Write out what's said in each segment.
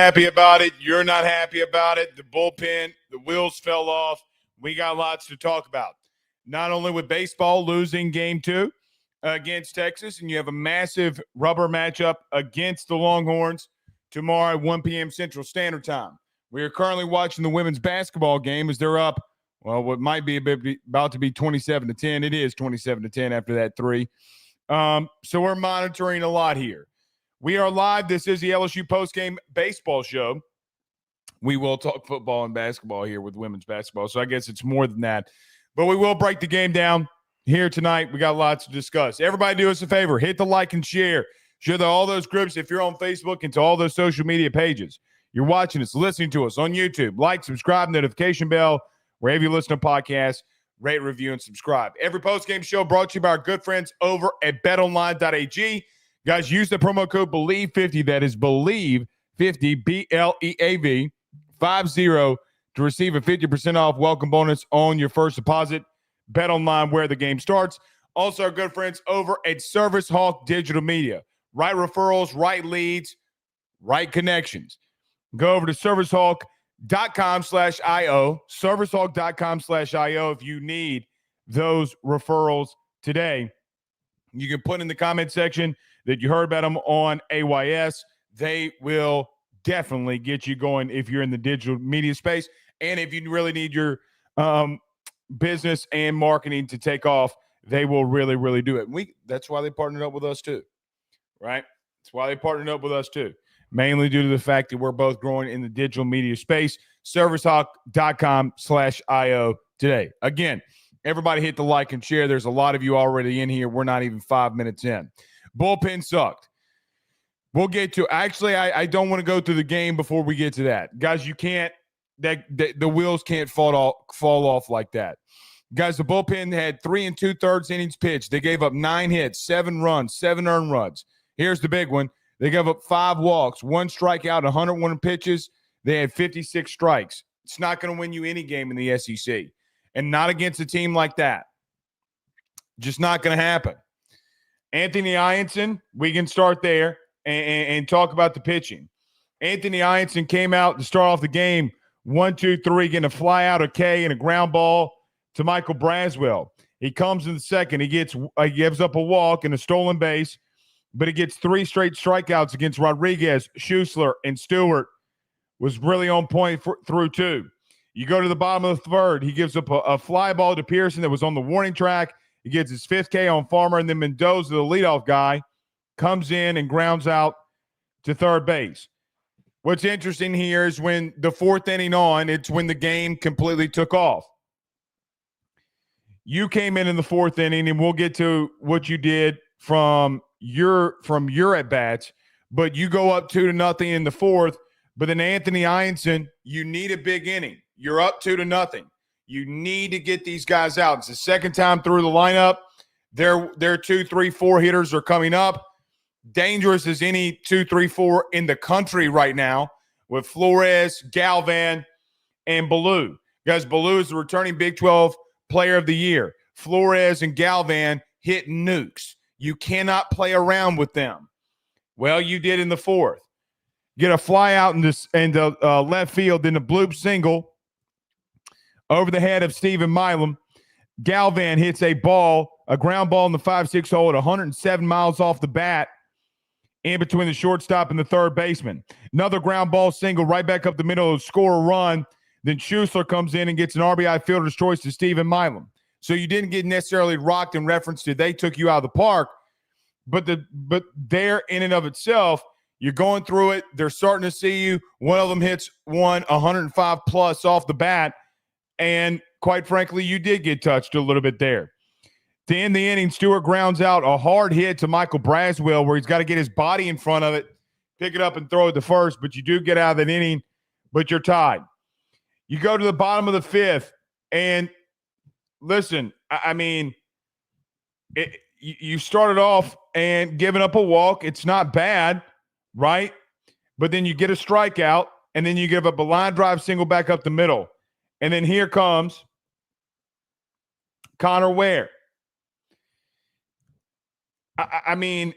Happy about it. You're not happy about it. The bullpen, the wheels fell off. We got lots to talk about. Not only with baseball losing game 2 against Texas, and you have a massive rubber matchup against the Longhorns tomorrow at 1 p.m. Central Standard Time. We are currently watching the women's basketball game as they're up, well, what might be about to be 27-10. It is 27-10 after that 3. So we're monitoring a lot here. We are live. This is the LSU Postgame Baseball Show. We will talk football and basketball here with women's basketball, so I guess it's more than that. But we will break the game down here tonight. We got lots to discuss. Everybody do us a favor. Hit the like and share. Share to all those groups if you're on Facebook and to all those social media pages. You're watching us, listening to us on YouTube. Like, subscribe, notification bell, wherever you listen to podcasts. Rate, review, and subscribe. Every postgame show brought to you by our good friends over at betonline.ag. Guys, use the promo code BELIEVE50. That is BELIEVE50, BLEAV 50, to receive a 50% off welcome bonus on your first deposit. Bet online where the game starts. Also, our good friends over at Service Hawk Digital Media. Right referrals, right leads, right connections. Go over to servicehawk.com/IO. Servicehawk.com/IO if you need those referrals today. You can put in the comment section that you heard about them on AYS. They will definitely get you going if you're in the digital media space. And if you really need your business and marketing to take off, they will really, really do it. That's why they partnered up with us too, right? That's why they partnered up with us too, mainly due to the fact that we're both growing in the digital media space. Servicehawk.com/IO today. Again, everybody hit the like and share. There's a lot of you already in here. We're not even 5 minutes in. Bullpen sucked. We'll get to. Actually, I don't want to go through the game before we get to that, guys. You can't. The wheels can't fall off like that, guys. The bullpen had 3 2/3 innings pitched. They gave up 9 hits, 7 runs, 7 earned runs. Here's the big one: they gave up 5 walks, 1 strikeout, 101 pitches. They had 56 strikes. It's not going to win you any game in the SEC, and not against a team like that. Just not going to happen. Anthony Ianson, we can start there and talk about the pitching. Anthony Ianson came out to start off the game 1-2-3, getting a fly out of K and a ground ball to Michael Braswell. He comes in the second. He gives up a walk and a stolen base, but he gets 3 straight strikeouts against Rodriguez, Schussler, and Stewart. Was really on point through 2. You go to the bottom of the third. He gives up a fly ball to Pearson that was on the warning track. He gets his 5th K on Farmer, and then Mendoza, the leadoff guy, comes in and grounds out to third base. What's interesting here is when the 4th inning on, it's when the game completely took off. You came in the 4th inning, and we'll get to what you did from your at-bats, but you go up 2-0 in the 4th, but then Anthony Ianson, you need a big inning. You're up 2-0. You need to get these guys out. It's the second time through the lineup. Their 2, 3, 4 hitters are coming up. Dangerous as any 2, 3, 4 in the country right now with Flores, Galvan, and Ballou. Guys, Ballou is the returning Big 12 Player of the Year. Flores and Galvan hit nukes. You cannot play around with them. Well, you did in the 4th. Get a fly out in the left field, then a bloop single over the head of Stephen Milam. Galvan hits a ground ball in the 5-6 hole at 107 miles off the bat in between the shortstop and the third baseman. Another ground ball single right back up the middle to score a run. Then Schussler comes in and gets an RBI fielder's choice to Stephen Milam. So you didn't get necessarily rocked in reference to they took you out of the park, but there in and of itself, you're going through it. They're starting to see you. One of them hits 105 plus off the bat. And quite frankly, you did get touched a little bit there. To end the inning, Stewart grounds out a hard hit to Michael Braswell where he's got to get his body in front of it, pick it up and throw it to first, but you do get out of that inning, but you're tied. You go to the bottom of the 5th, and listen, I mean, you started off and giving up a walk. It's not bad, right? But then you get a strikeout, and then you give up a line drive single back up the middle. And then here comes Connor Ware. I mean,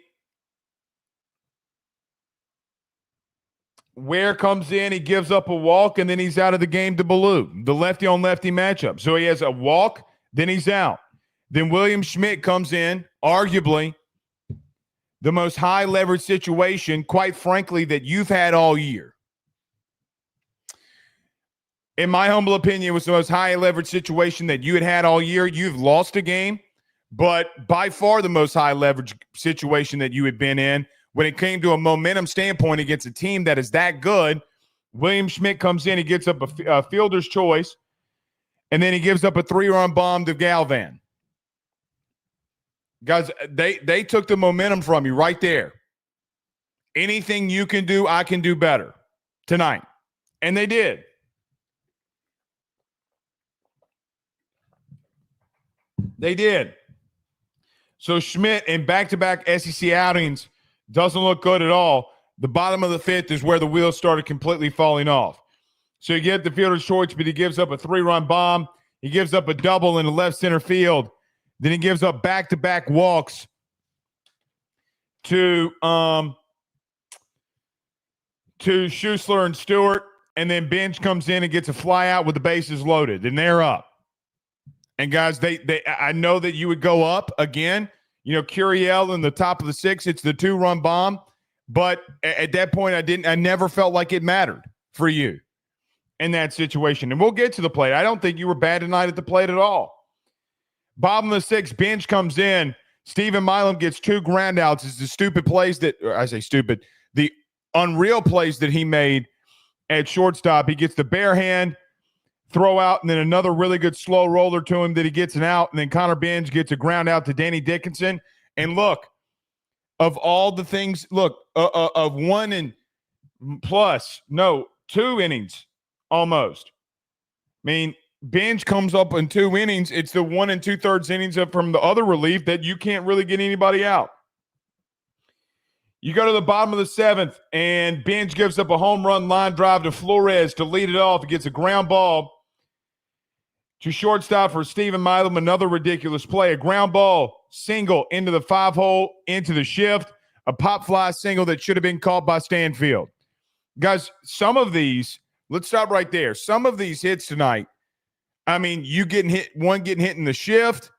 Ware comes in, he gives up a walk, and then he's out of the game to Ballou, the lefty-on-lefty matchup. So he has a walk, then he's out. Then William Schmidt comes in, arguably the most high-leverage situation, quite frankly, that you've had all year. In my humble opinion, it was the most high-leverage situation that you had all year. You've lost a game, but by far the most high-leverage situation that you had been in. When it came to a momentum standpoint against a team that is that good, William Schmidt comes in, he gets up a fielder's choice, and then he gives up a 3-run bomb to Galvan. Guys, they took the momentum from you right there. Anything you can do, I can do better tonight. And they did. They did. So Schmidt in back-to-back SEC outings doesn't look good at all. The bottom of the fifth is where the wheels started completely falling off. So you get the fielder's choice, but he gives up a 3-run bomb. He gives up a double in the left center field. Then he gives up back-to-back walks to Schussler and Stewart. And then Bench comes in and gets a fly out with the bases loaded. And they're up. And guys, I know that you would go up again. You know, Curiel in the top of the sixth, it's the 2-run bomb. But at that point, I never felt like it mattered for you in that situation. And we'll get to the plate. I don't think you were bad tonight at the plate at all. Bottom of the sixth, Bench comes in. Stephen Milam gets 2 groundouts. It's the stupid plays that, or I say stupid, the unreal plays that he made at shortstop. He gets the bare hand throw out, and then another really good slow roller to him that he gets an out, and then Connor Bench gets a ground out to Danny Dickinson. And look, of all the things, of 1 and plus, no, 2 innings almost. I mean, Bench comes up in 2 innings. It's the 1 2/3 innings up from the other relief that you can't really get anybody out. You go to the bottom of the 7th, and Bench gives up a home run line drive to Flores to lead it off. He gets a ground ball to shortstop for Stephen Milam, another ridiculous play. A ground ball single into the 5-hole, into the shift. A pop fly single that should have been caught by Stanfield. Guys, some of these, let's stop right there. Some of these hits tonight, I mean, you getting hit in the shift.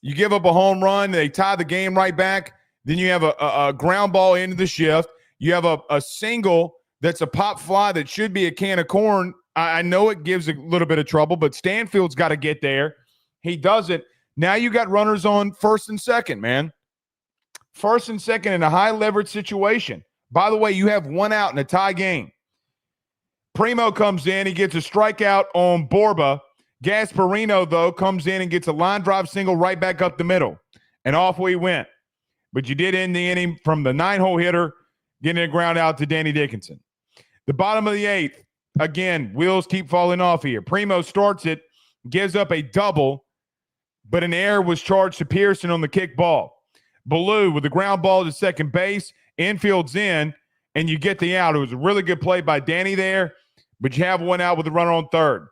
You give up a home run. They tie the game right back. Then you have a ground ball into the shift. You have a single that's a pop fly that should be a can of corn. I know it gives a little bit of trouble, but Stanfield's got to get there. He doesn't. Now you got runners on first and second, man. First and second in a high leverage situation. By the way, you have 1 out in a tie game. Primo comes in. He gets a strikeout on Borba. Gasparino, though, comes in and gets a line drive single right back up the middle. And off we went. But you did end the inning from the 9-hole hitter getting a ground out to Danny Dickinson. The bottom of the 8th, again, wheels keep falling off here. Primo starts it, gives up a double, but an error was charged to Pearson on the kick ball. Ballou with the ground ball to second base, infield's in, and you get the out. It was a really good play by Danny there, but you have 1 out with a runner on third.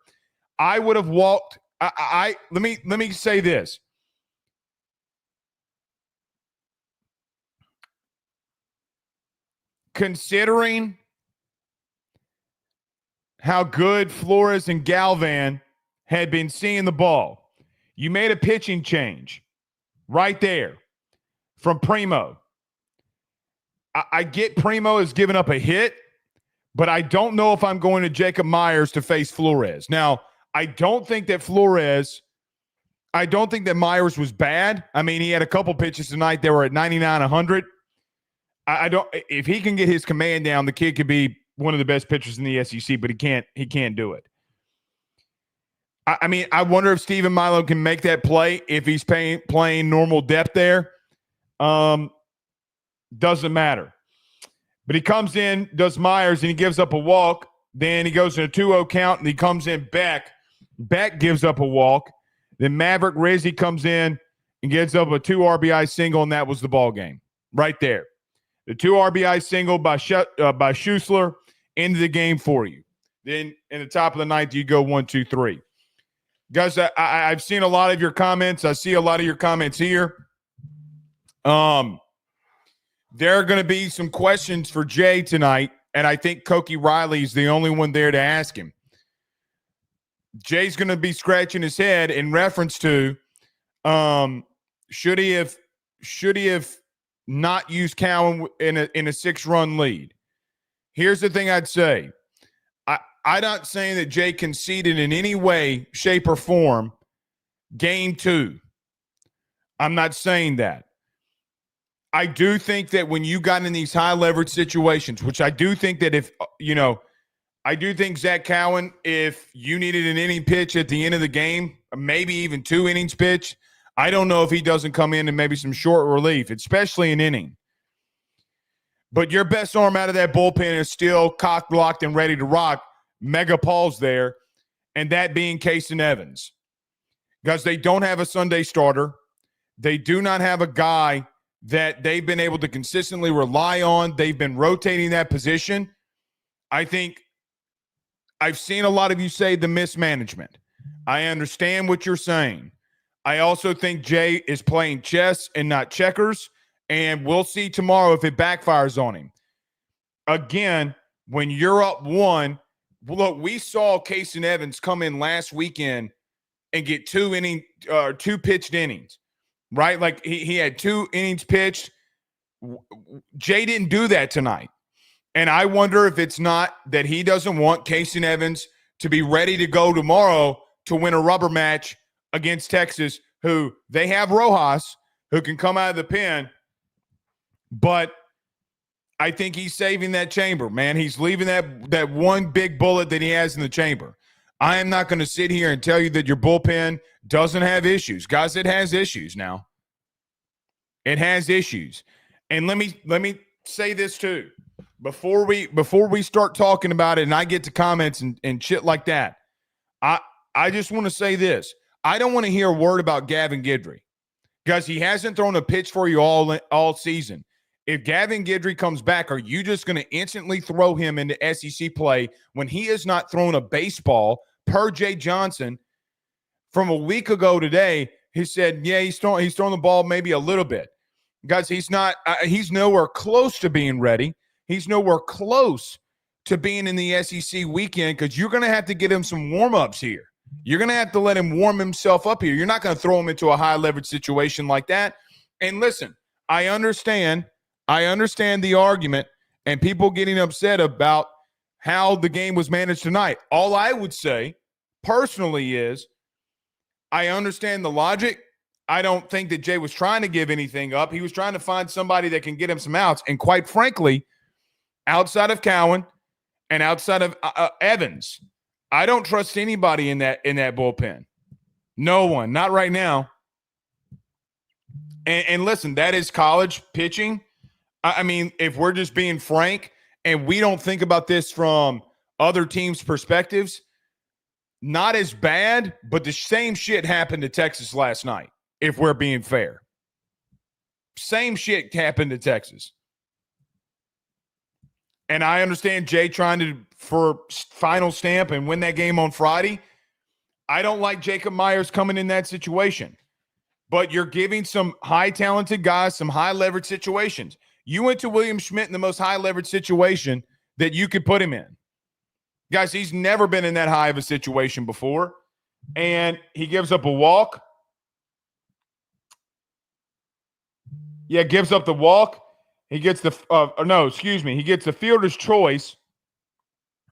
I would have walked. Let me say this. Considering how good Flores and Galvan had been seeing the ball, you made a pitching change right there from Primo. I get Primo has given up a hit, but I don't know if I'm going to Jacob Myers to face Flores. Now, I don't think that Myers was bad. I mean, he had a couple pitches tonight that were at 99, 100. If he can get his command down, the kid could be one of the best pitchers in the SEC, but he can't do it. I mean, I wonder if Stephen Milo can make that play if he's playing normal depth there. Doesn't matter. But he comes in, does Myers, and he gives up a walk. Then he goes in a 2-0 count, and he comes in Beck. Beck gives up a walk. Then Maverick Rizzi comes in and gets up a 2 RBI single, and that was the ball game right there. The 2 RBI single by Schussler into the game for you. Then in the top of the ninth, you go 1, 2, 3. Guys, I've seen a lot of your comments. I see a lot of your comments here. There are going to be some questions for Jay tonight And I think Cokie Riley is the only one there to ask him. Jay's going to be scratching his head in reference to should he have not used Cowan in a 6-run lead. Here's the thing I'd say. I'm not saying that Jay conceded in any way, shape, or form game 2. I'm not saying that. I do think that when you got in these high leverage situations, which I do think that I do think Zach Cowan, if you needed an inning pitch at the end of the game, maybe even 2 innings pitch, I don't know if he doesn't come in and maybe some short relief, especially an inning. But your best arm out of that bullpen is still cocked, locked, and ready to rock. Mega Paul's there, and that being Kason Evans. Because they don't have a Sunday starter. They do not have a guy that they've been able to consistently rely on. They've been rotating that position. I think I've seen a lot of you say the mismanagement. I understand what you're saying. I also think Jay is playing chess and not checkers, and we'll see tomorrow if it backfires on him. Again, when you're up 1, look, we saw Kason Evans come in last weekend and get 2 pitched innings, right? Like he had 2 innings pitched. Jay didn't do that tonight. And I wonder if it's not that he doesn't want Kason Evans to be ready to go tomorrow to win a rubber match against Texas, who they have Rojas, who can come out of the pen. But I think he's saving that chamber, man. He's leaving that one big bullet that he has in the chamber. I am not going to sit here and tell you that your bullpen doesn't have issues. Guys, it has issues now. It has issues. And let me say this too. Before we start talking about it and I get to comments and shit like that, I just want to say this. I don't want to hear a word about Gavin Guidry because he hasn't thrown a pitch for you all season. If Gavin Guidry comes back, are you just going to instantly throw him into SEC play when he has not thrown a baseball per Jay Johnson? From a week ago today, he said, yeah, he's thrown the ball maybe a little bit. Guys, he's nowhere close to being ready. He's nowhere close to being in the SEC weekend because you're going to have to get him some warm-ups here. You're going to have to let him warm himself up here. You're not going to throw him into a high-leverage situation like that. And listen, I understand the argument and people getting upset about how the game was managed tonight. All I would say personally is I understand the logic. I don't think that Jay was trying to give anything up. He was trying to find somebody that can get him some outs. And quite frankly, outside of Cowan and outside of Evans, I don't trust anybody in that bullpen. No one, not right now. And listen, that is college pitching. I mean, if we're just being frank and we don't think about this from other teams' perspectives, not as bad, but the same shit happened to Texas last night, if we're being fair. Same shit happened to Texas. And I understand Jay trying for final stamp and win that game on Friday. I don't like Jacob Myers coming in that situation. But you're giving some high-talented guys some high-leverage situations. You went to William Schmidt in the most high-leverage situation that you could put him in. Guys, he's never been in that high of a situation before. And he gives up a walk. Yeah, gives up the walk. He gets he gets the fielder's choice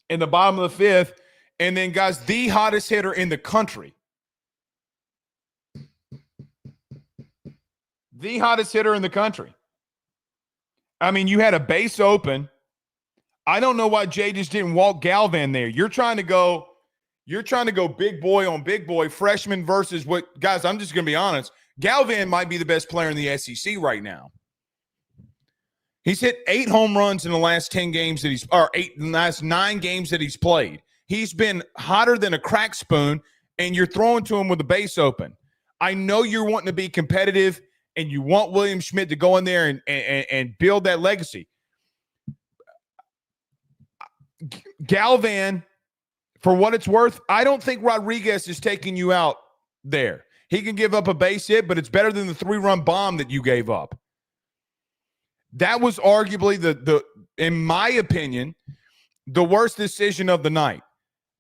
in the bottom of the 5th. And then, guys, the hottest hitter in the country. The hottest hitter in the country. I mean, you had a base open. I don't know why Jay just didn't walk Galvan there. You're trying to go big boy on big boy, freshman versus what, guys, I'm just going to be honest. Galvan might be the best player in the SEC right now. He's hit 8 home runs in the last 10 games in the last 9 games that he's played. He's been hotter than a crack spoon, and you're throwing to him with the base open. I know you're wanting to be competitive, and you want William Schmidt to go in there and build that legacy. Galvan, for what it's worth, I don't think Rodriguez is taking you out there. He can give up a base hit, but it's better than the 3-run bomb that you gave up. That was arguably the in my opinion, the worst decision of the night.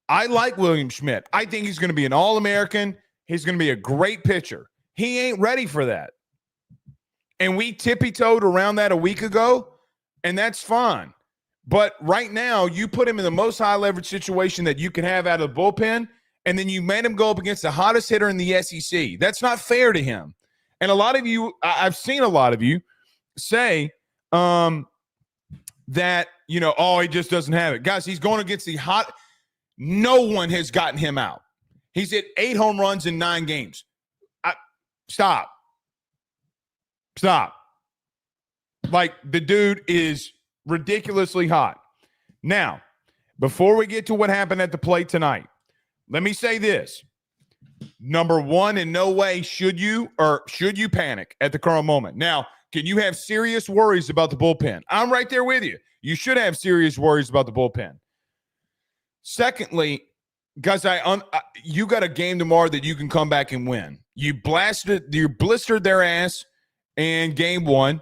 I like William Schmidt. I think he's going to be an All-American. He's going to be a great pitcher. He ain't ready for that. And we tippy-toed around that a week ago, and that's fine. But right now, you put him in the most high-leverage situation that you can have out of the bullpen, and then you made him go up against the hottest hitter in the SEC. That's not fair to him. And a lot of you, I've seen a lot of you say that, oh, he just doesn't have it. Guys, he's going against the hot – no one has gotten him out. He's hit 8 home runs in 9 games. Stop. Like, the dude is ridiculously hot. Now, before we get to what happened at the plate tonight, let me say this. Number one, in no way should you panic at the current moment. Now, can you have serious worries about the bullpen? I'm right there with you. You should have serious worries about the bullpen. Secondly, guys, you got a game tomorrow that you can come back and win. You blistered their ass in game 1.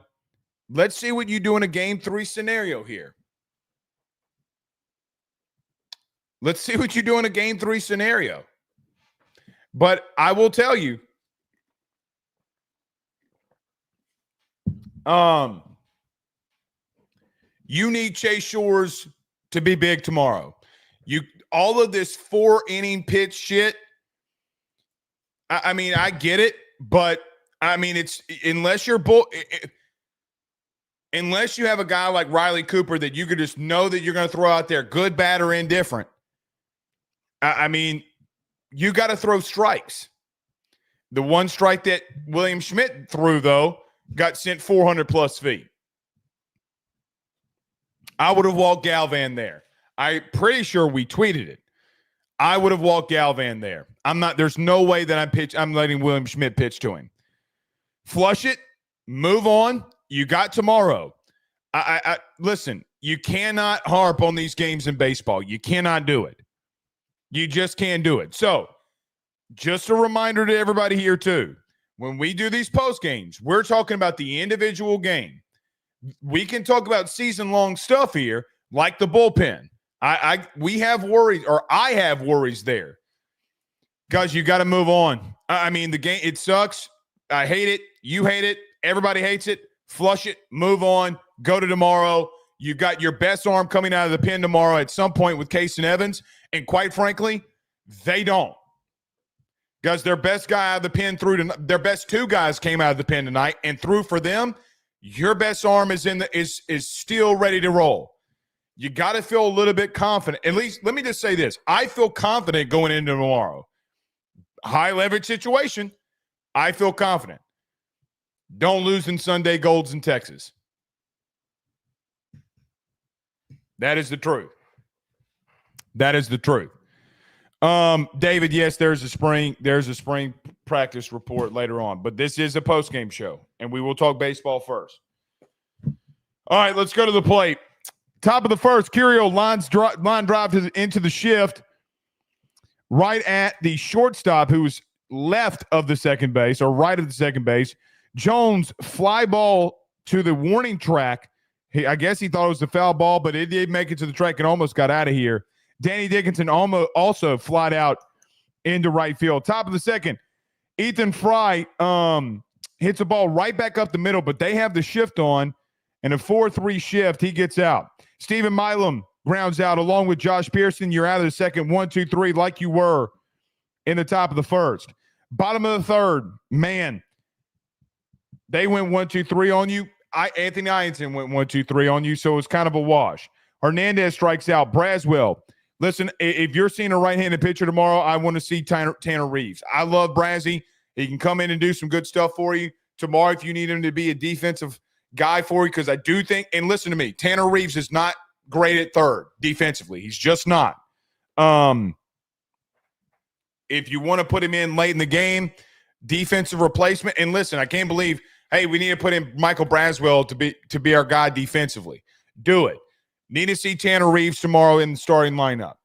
Let's see what you do in a game 3 scenario here. Let's see what you do in a game 3 scenario. But I will tell you, you need Chase Shores to be big tomorrow. All of this 4-inning pitch shit, I mean, I get it, but I mean, it's unless you have a guy like Riley Cooper that you could just know that you're going to throw out there, good, bad, or indifferent. I mean, you got to throw strikes. The one strike that William Schmidt threw, though, got sent 400-plus feet. I would have walked Galvan there. I'm pretty sure we tweeted it. I would have walked Galvan there. There's no way that I'm letting William Schmidt pitch to him. Flush it, move on. You got tomorrow. Listen, you cannot harp on these games in baseball. You cannot do it. You just can't do it. So, just a reminder to everybody here too. When we do these post games, we're talking about the individual game. We can talk about season-long stuff here, like the bullpen. We have worries, or I have worries there. Guys, you got to move on. I mean, the game, it sucks. I hate it. You hate it. Everybody hates it. Flush it. Move on. Go to tomorrow. You got your best arm coming out of the pen tomorrow at some point with Case and Evans. And quite frankly, they don't. Guys, their best guy out of the pen their best 2 guys came out of the pen tonight and threw for them. Your best arm is still ready to roll. You got to feel a little bit confident. At least, let me just say this. I feel confident going into tomorrow. High leverage situation. I feel confident. Don't lose in Sunday Golds in Texas. That is the truth. That is the truth. David, yes, there's a spring practice report later on, but this is a post-game show, and we will talk baseball first. All right, let's go to the plate. Top of the first, Curio line drive into the shift right at the shortstop, who's left of the second base or right of the second base. Jones fly ball to the warning track. I guess he thought it was a foul ball, but it did make it to the track and almost got out of here. Danny Dickinson also flied out into right field. Top of the second, Ethan Fry hits a ball right back up the middle, but they have the shift on, and a 4-3 shift. He gets out. Stephen Milam grounds out along with Josh Pearson. You're out of the second, 1-2-3, like you were in the top of the first. Bottom of the third, man, they went 1-2-3 on you. Anthony Ianson went 1-2-3 on you, so it's kind of a wash. Hernandez strikes out. Braswell. Listen, if you're seeing a right-handed pitcher tomorrow, I want to see Tanner Reeves. I love Brazzy. He can come in and do some good stuff for you tomorrow if you need him to be a defensive guy for you, because I do think, and listen to me, Tanner Reeves is not great at third defensively. He's just not. If you want to put him in late in the game, defensive replacement, and listen, I can't believe, hey, we need to put in Michael Braswell to be our guy defensively. Do it. Need to see Tanner Reeves tomorrow in the starting lineup.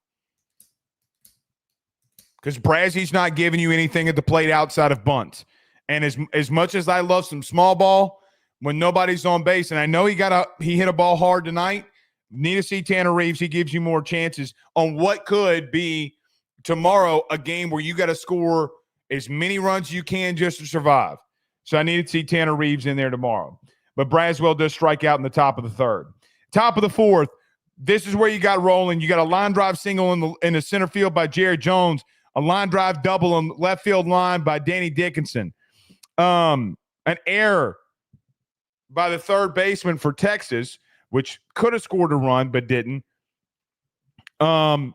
Because Brazzy's not giving you anything at the plate outside of bunts. And as much as I love some small ball, when nobody's on base. And I know he hit a ball hard tonight. Need to see Tanner Reeves. He gives you more chances on what could be tomorrow a game where you got to score as many runs as you can just to survive. So I need to see Tanner Reeves in there tomorrow. But Braswell does strike out in the top of the third. Top of the fourth, this is where you got rolling. You got a line drive single in the center field by Jared Jones, a line drive double on the left field line by Danny Dickinson. An error by the third baseman for Texas, which could have scored a run but didn't. Could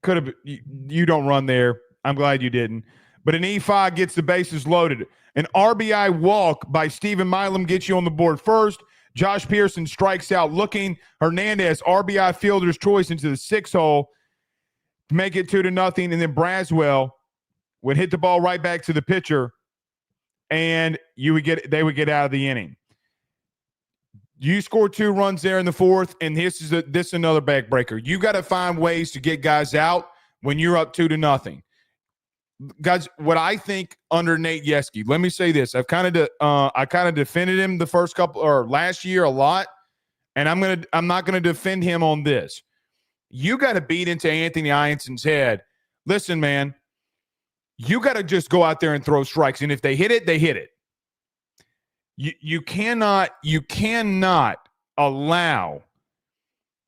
have. You don't run there. I'm glad you didn't. But an E5 gets the bases loaded. An RBI walk by Stephen Milam gets you on the board first. Josh Pearson strikes out looking. Hernandez, RBI fielder's choice into the 6 hole. Make it 2-0. And then Braswell would hit the ball right back to the pitcher, and they would get out of the inning. You scored 2 runs there in the fourth, and this is another backbreaker. You got to find ways to get guys out when you're up 2-0. Guys, what I think under Nate Yeskie, let me say this: I kind of defended him the first couple or last year a lot, and I'm not gonna defend him on this. You got to beat into Anthony Ionson's head. Listen, man, you got to just go out there and throw strikes, and if they hit it, they hit it. You cannot allow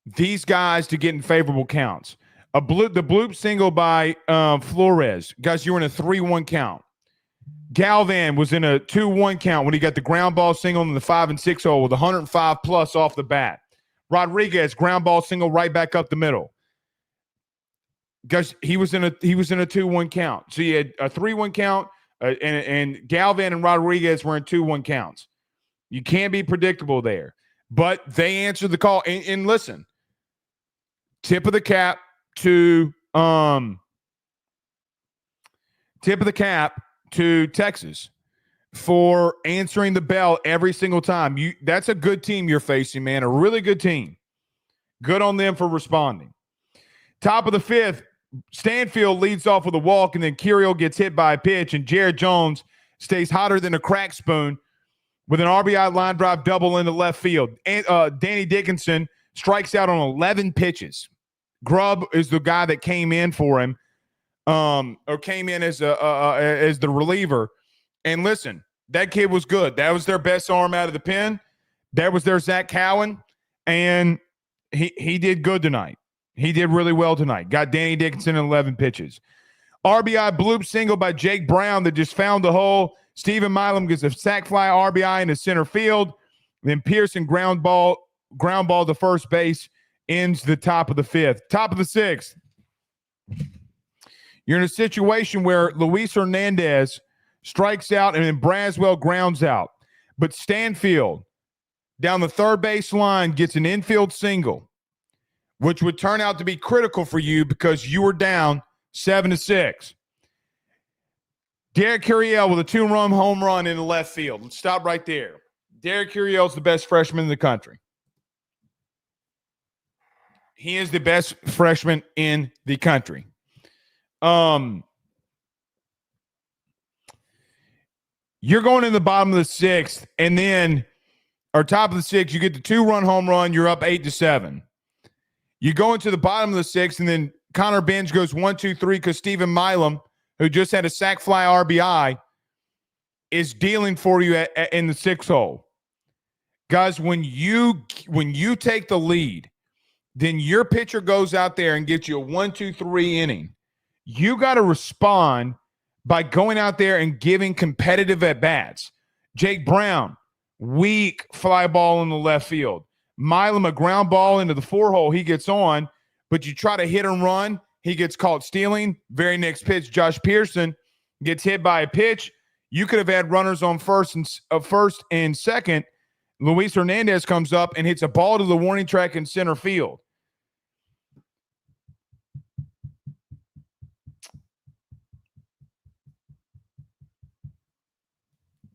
these guys to get in favorable counts. The bloop single by Flores. Guys, you were in a 3-1 count. Galvan was in a 2-1 count when he got the ground ball single in the 5 and 6 hole with 105 plus off the bat. Rodriguez, ground ball single right back up the middle. Guys, he was in a 2-1 count. So you had a 3-1 count, and Galvan and Rodriguez were in 2-1 counts. You can't be predictable there. But they answered the call. And listen, tip of the cap to Texas for answering the bell every single time. That's a good team you're facing, man. A really good team. Good on them for responding. Top of the fifth, Stanfield leads off with a walk, and then Kirill gets hit by a pitch, and Jared Jones stays hotter than a crack spoon with an RBI line drive double into left field. And Danny Dickinson strikes out on 11 pitches. Grubb is the guy that came in for him, or came in as the reliever. And listen, that kid was good. That was their best arm out of the pen. That was their Zach Cowan, and he did good tonight. He did really well tonight. Got Danny Dickinson in 11 pitches. RBI bloop single by Jake Brown that just found the hole. Stephen Milam gets a sac fly RBI into center field. Then Pearson ground ball to first base, ends the top of the fifth. Top of the sixth. You're in a situation where Luis Hernandez strikes out and then Braswell grounds out. But Stanfield, down the third base line, gets an infield single, which would turn out to be critical for you because you were down 7-6. Derek Curiel with a 2-run home run in the left field. Let's stop right there. Derek Curiel is the best freshman in the country. He is the best freshman in the country. You're going in the bottom of the sixth, and then, or top of the sixth, you get the 2-run home run. You're up 8-7. You go into the bottom of the sixth, and then Connor Benj goes 1-2-3 because Stephen Milam, who just had a sac fly RBI, is dealing for you in the 6 hole. Guys, when you take the lead, then your pitcher goes out there and gets you a 1-2-3 inning. You got to respond by going out there and giving competitive at-bats. Jake Brown, weak fly ball in the left field. Milam, a ground ball into the 4 hole. He gets on, but you try to hit and run. He gets caught stealing. Very next pitch, Josh Pearson gets hit by a pitch. You could have had runners on first and second. Luis Hernandez comes up and hits a ball to the warning track in center field.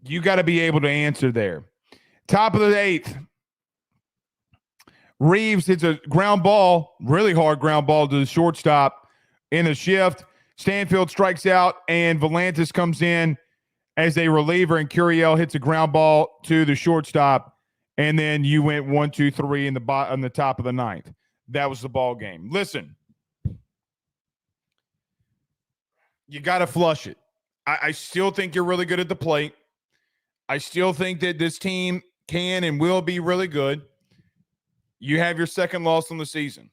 You got to be able to answer there. Top of the 8th. Reeves hits a ground ball, really hard ground ball to the shortstop in a shift. Stanfield strikes out, and Volantis comes in as a reliever, and Curiel hits a ground ball to the shortstop, and then you went 1, 2, 3 on the top of the ninth. That was the ball game. Listen, you got to flush it. I still think you're really good at the plate. I still think that this team can and will be really good. You have your second loss on the season.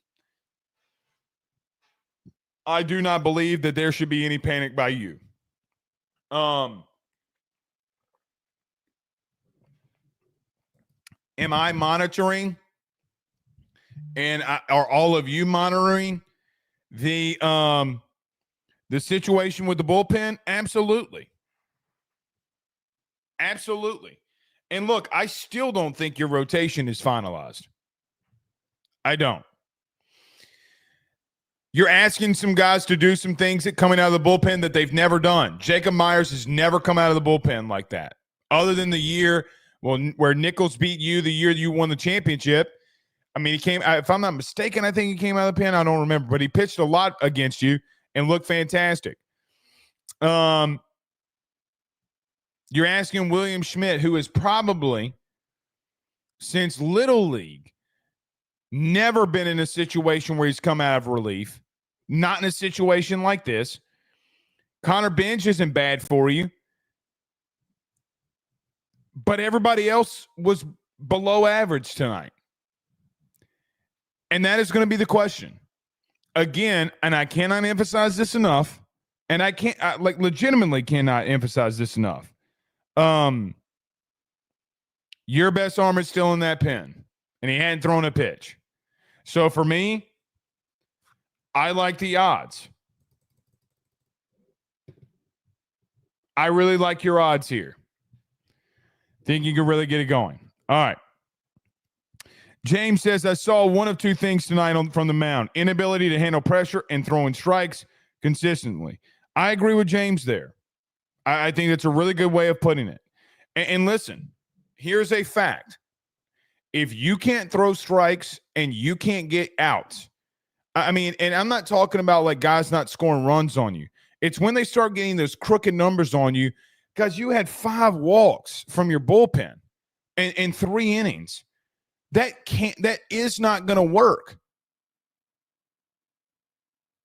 I do not believe that there should be any panic by you. Am I monitoring? And are all of you monitoring the situation with the bullpen? Absolutely. Absolutely. And look, I still don't think your rotation is finalized. I don't. You're asking some guys to do some things that coming out of the bullpen that they've never done. Jacob Myers has never come out of the bullpen like that, other than the year where Nichols beat you the year you won the championship. I mean, he came, if I'm not mistaken, I think he came out of the pen. I don't remember, but he pitched a lot against you and looked fantastic. You're asking William Schmidt, who has probably, since Little League, never been in a situation where he's come out of relief. Not in a situation like this. Connor Bench isn't bad for you. But everybody else was below average tonight. And that is going to be the question. Again, and I cannot emphasize this enough, and I legitimately cannot emphasize this enough. Your best arm is still in that pen, and he hadn't thrown a pitch. So for me, I like the odds. I really like your odds here. Think you can really get it going. All right. James says, I saw one of two things tonight from the mound. Inability to handle pressure and throwing strikes consistently. I agree with James there. I think that's a really good way of putting it. And listen, here's a fact. If you can't throw strikes and you can't get outs, I mean, and I'm not talking about like guys not scoring runs on you. It's when they start getting those crooked numbers on you, because you had 5 walks from your bullpen in 3 innings. That is not going to work.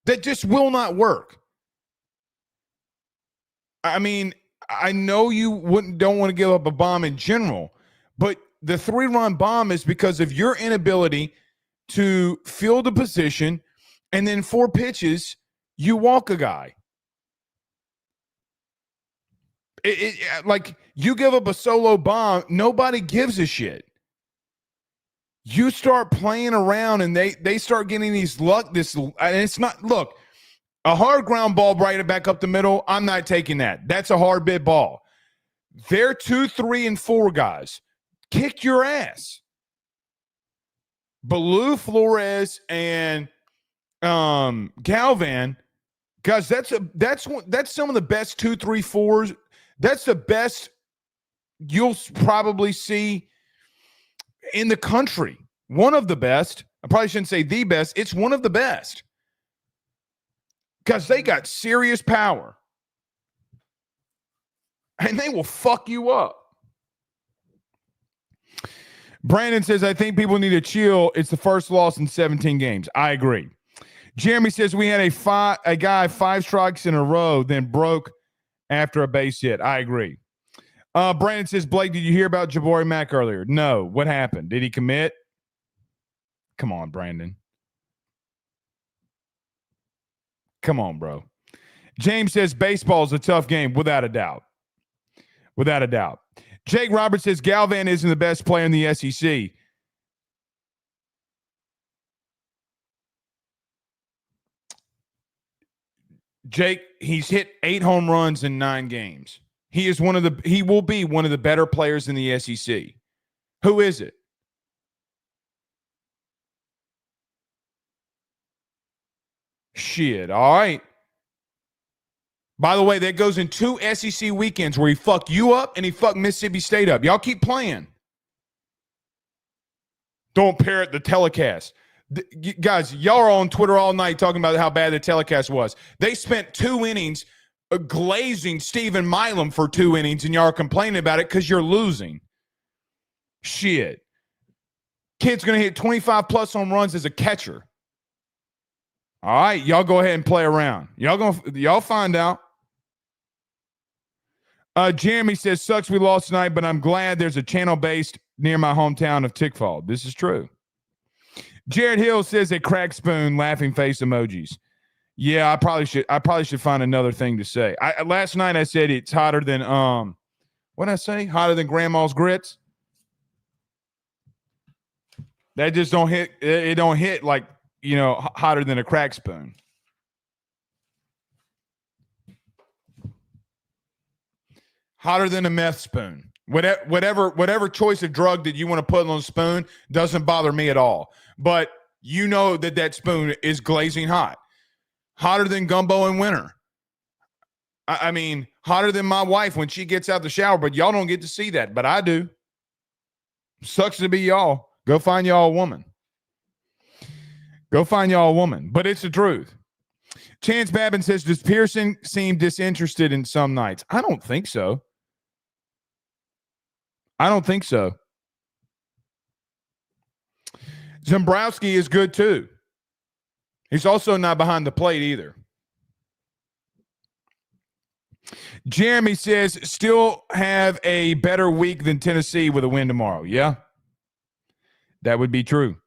That just will not work. I mean, I know you don't want to give up a bomb in general, but the 3-run bomb is because of your inability to field a position, and then 4 pitches, you walk a guy. Like, you give up a solo bomb, nobody gives a shit. You start playing around, and they start getting these luck. And it's not, look, a hard ground ball right back up the middle, I'm not taking that. That's a hard bit ball. They're 2, 3, and 4 guys. Kick your ass. Baloo, Flores, and Galvan, guys, that's some of the best 2, 3, 4s. That's the best you'll probably see in the country. One of the best. I probably shouldn't say the best. It's one of the best. Because they got serious power. And they will fuck you up. Brandon says, I think people need to chill. It's the first loss in 17 games. I agree. Jeremy says, we had a guy 5 strikes in a row, then broke after a base hit. I agree. Brandon says, Blake, did you hear about Jabari Mack earlier? No. What happened? Did he commit? Come on, Brandon. Come on, bro. James says, baseball is a tough game, without a doubt. Without a doubt. Jake Roberts says, Galvan isn't the best player in the SEC. Jake, he's hit 8 home runs in 9 games. He will be one of the better players in the SEC. Who is it? Shit, all right. By the way, that goes in 2 SEC weekends where he fucked you up and he fucked Mississippi State up. Y'all keep playing. Don't parrot the telecast. Guys, y'all are on Twitter all night talking about how bad the telecast was. They spent 2 innings glazing Stephen Milam for 2 innings, and y'all are complaining about it because you're losing. Shit. Kid's going to hit 25-plus home runs as a catcher. All right, y'all go ahead and play around. Y'all find out. Jeremy says, sucks we lost tonight, but I'm glad there's a channel based near my hometown of Tickfall. This is true. Jared Hill says a crack spoon, laughing face emojis. Yeah, I probably should find another thing to say. Last night I said it's hotter than what did I say? Hotter than grandma's grits. That just don't hit. It don't hit like, hotter than a crack spoon. Hotter than a meth spoon. Whatever choice of drug that you want to put on a spoon doesn't bother me at all. But you know that spoon is glazing hot. Hotter than gumbo in winter. I mean, hotter than my wife when she gets out the shower, but y'all don't get to see that, but I do. Sucks to be y'all. Go find y'all a woman. Go find y'all a woman. But it's the truth. Chance Babin says, does Pearson seem disinterested in some nights? I don't think so. Zimbrowski is good too. He's also not behind the plate either. Jeremy says, still have a better week than Tennessee with a win tomorrow. Yeah, that would be true.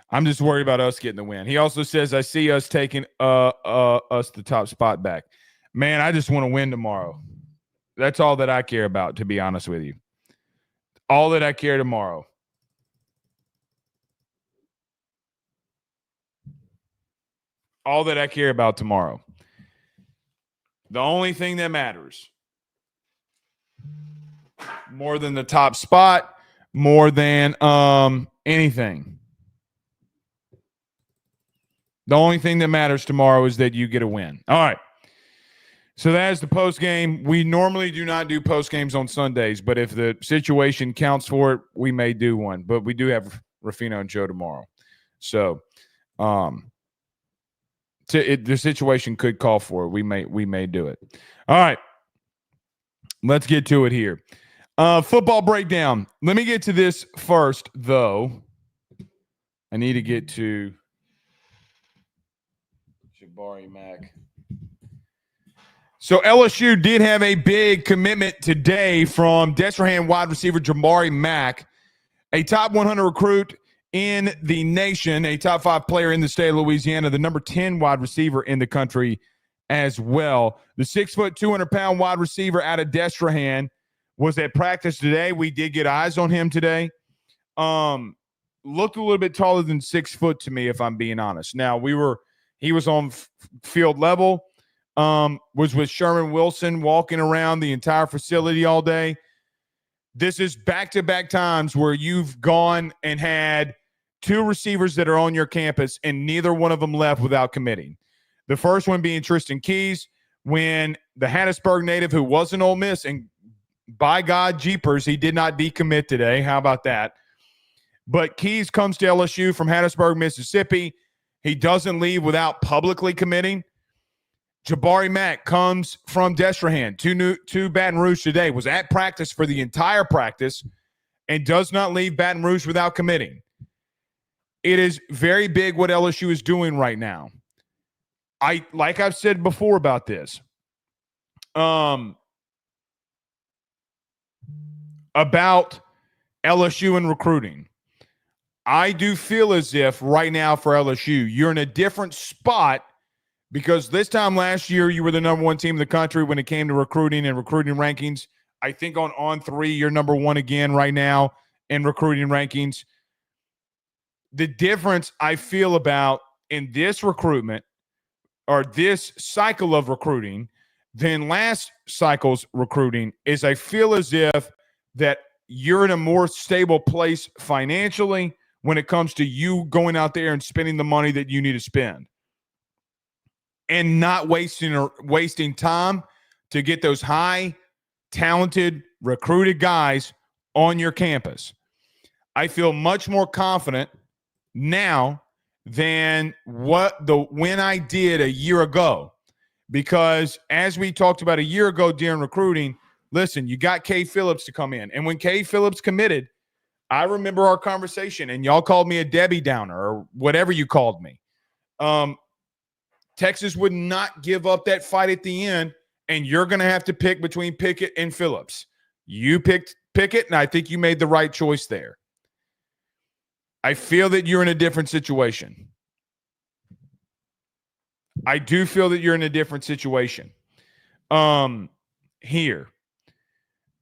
I'm just worried about us getting the win. He also says, I see us taking us the top spot back. Man, I just want to win tomorrow. That's all that I care about, to be honest with you. All that I care tomorrow. All that I care about tomorrow. The only thing that matters. More than the top spot, more than anything. The only thing that matters tomorrow is that you get a win. All right. So that is the post game. We normally do not do post games on Sundays, but if the situation counts for it, we may do one. But we do have Rafino and Joe tomorrow. So the situation could call for it. We may do it. All right. Let's get to it here. Football breakdown. Let me get to this first, though. I need to get to Jabari Mack. So LSU did have a big commitment today from Destrehan wide receiver Jabari Mack, a top 100 recruit in the nation, a top 5 player in the state of Louisiana, the number 10 wide receiver in the country as well. The 6', 200-pound wide receiver out of Destrehan was at practice today. We did get eyes on him today. Looked a little bit taller than 6 foot to me, if I'm being honest. Now, he was on field level, was with Sherman Wilson walking around the entire facility all day. This is back-to-back times where you've gone and had 2 receivers that are on your campus, and neither one of them left without committing. The first one being Tristan Keys, when the Hattiesburg native who was an Ole Miss, and by God, jeepers, he did not decommit today. How about that? But Keys comes to LSU from Hattiesburg, Mississippi. He doesn't leave without publicly committing. Jabari Mack comes from Destrehan to Baton Rouge today, was at practice for the entire practice, and does not leave Baton Rouge without committing. It is very big what LSU is doing right now. Like I've said before about this, about LSU and recruiting. I do feel as if right now for LSU, you're in a different spot because this time last year, you were the number 1 team in the country when it came to recruiting and recruiting rankings. I think on 3, you're number 1 again right now in recruiting rankings. The difference I feel about in this recruitment or this cycle of recruiting than last cycle's recruiting is I feel as if that you're in a more stable place financially when it comes to you going out there and spending the money that you need to spend and not wasting time to get those high, talented, recruited guys on your campus. I feel much more confident now than when I did a year ago Because as we talked about a year ago during recruiting, listen, you got Kay Phillips to come in. And when Kay Phillips committed, I remember our conversation, and y'all called me a Debbie Downer or whatever you called me. Texas would not give up that fight at the end, and you're going to have to pick between Pickett and Phillips. You picked Pickett, and I think you made the right choice there. I feel that you're in a different situation. I do feel that you're in a different situation here.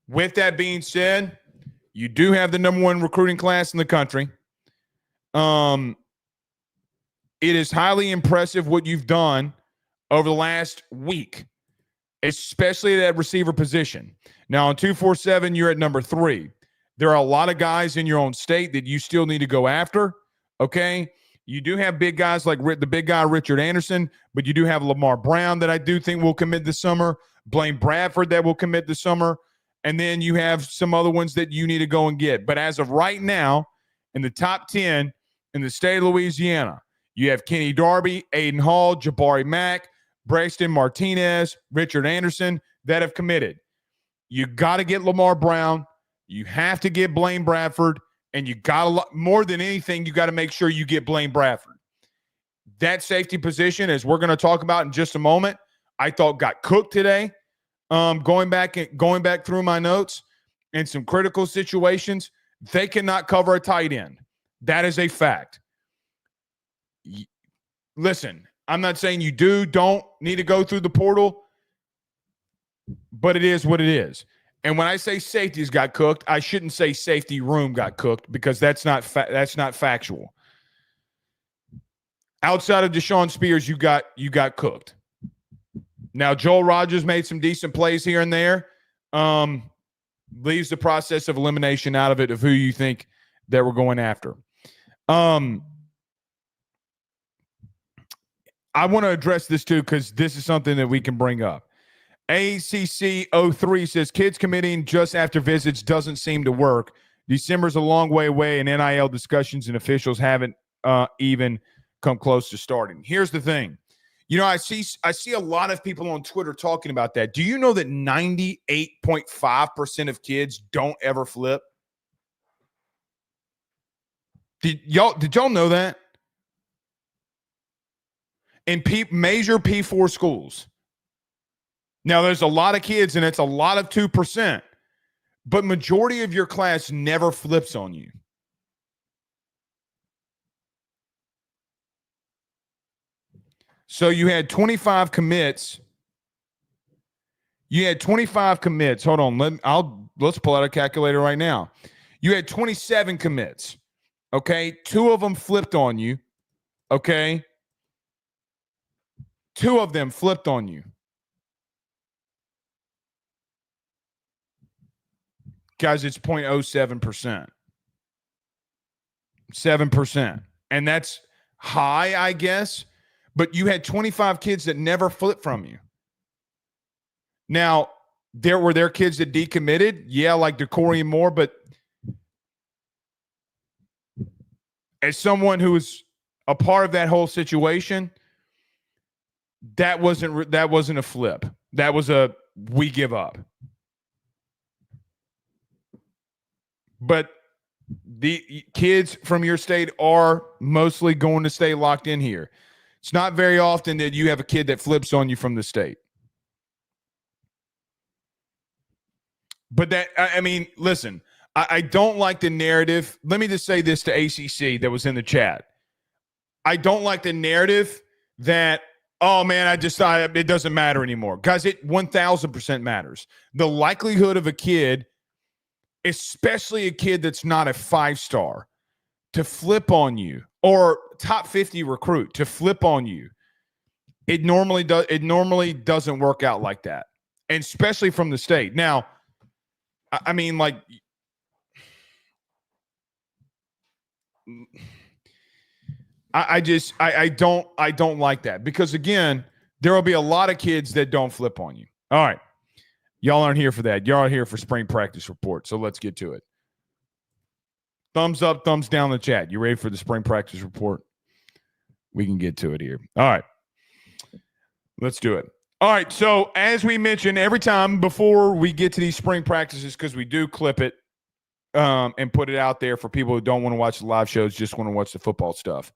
With that being said, you do have the number one recruiting class in the country. It is highly impressive what you've done over the last week, especially at that receiver position. Now, on 247, you're at number 3. There are a lot of guys in your own state that you still need to go after, okay? You do have big guys like the big guy Richard Anderson, but you do have Lamar Brown that I do think will commit this summer, Blaine Bradford that will commit this summer, and then you have some other ones that you need to go and get. But as of right now, in the top 10 in the state of Louisiana, you have Kenny Darby, Aiden Hall, Jabari Mack, Braxton Martinez, Richard Anderson that have committed. You got to get Lamar Brown. You have to get Blaine Bradford. And you got a lot more than anything, you got to make sure you get Blaine Bradford. That safety position, as we're going to talk about in just a moment, I thought got cooked today. Going back through my notes in some critical situations, they cannot cover a tight end. That is a fact. Listen, I'm not saying you don't need to go through the portal, but it is what it is. And when I say safeties got cooked, I shouldn't say safety room got cooked because that's not factual. Outside of Deshaun Spears, you got cooked. Now, Joel Rogers made some decent plays here and there. Leaves the process of elimination out of it of who you think that we're going after. I want to address this too because this is something that we can bring up. ACC03 says kids committing just after visits doesn't seem to work. December's a long way away, and NIL discussions and officials haven't even come close to starting. Here's the thing. You know, I see a lot of people on Twitter talking about that. Do you know that 98.5% of kids don't ever flip? Did y'all know that? In major P4 schools. Now, there's a lot of kids, and it's a lot of 2%, but majority of your class never flips on you. So you had 25 commits. Hold on. Let's pull out a calculator right now. You had 27 commits. Okay. 2 of them flipped on you. Okay. 2 of them flipped on you. Guys, it's 0.07%. 7%. And that's high, I guess. But you had 25 kids that never flipped from you. Now, were there kids that decommitted? Yeah, like DeCorian Moore. But as someone who was a part of that whole situation, that wasn't a flip. That was a we give up. But the kids from your state are mostly going to stay locked in here. It's not very often that you have a kid that flips on you from the state. But listen, I don't like the narrative. Let me just say this to ACC that was in the chat. I don't like the narrative that, oh, man, it doesn't matter anymore. Guys, it 1,000% matters. The likelihood of a kid, especially a kid that's not a 5-star, to flip on you, or top 50 recruit to flip on you, it normally doesn't work out like that, and especially from the state. Now, I mean, like, I don't like that because, again, there will be a lot of kids that don't flip on you. All right. Y'all aren't here for that. Y'all are here for spring practice report. So let's get to it. Thumbs up, thumbs down in the chat. You ready for the spring practice report? We can get to it here. All right. Let's do it. All right, so as we mentioned, every time before we get to these spring practices, because we do clip it and put it out there for people who don't want to watch the live shows, just want to watch the football stuff.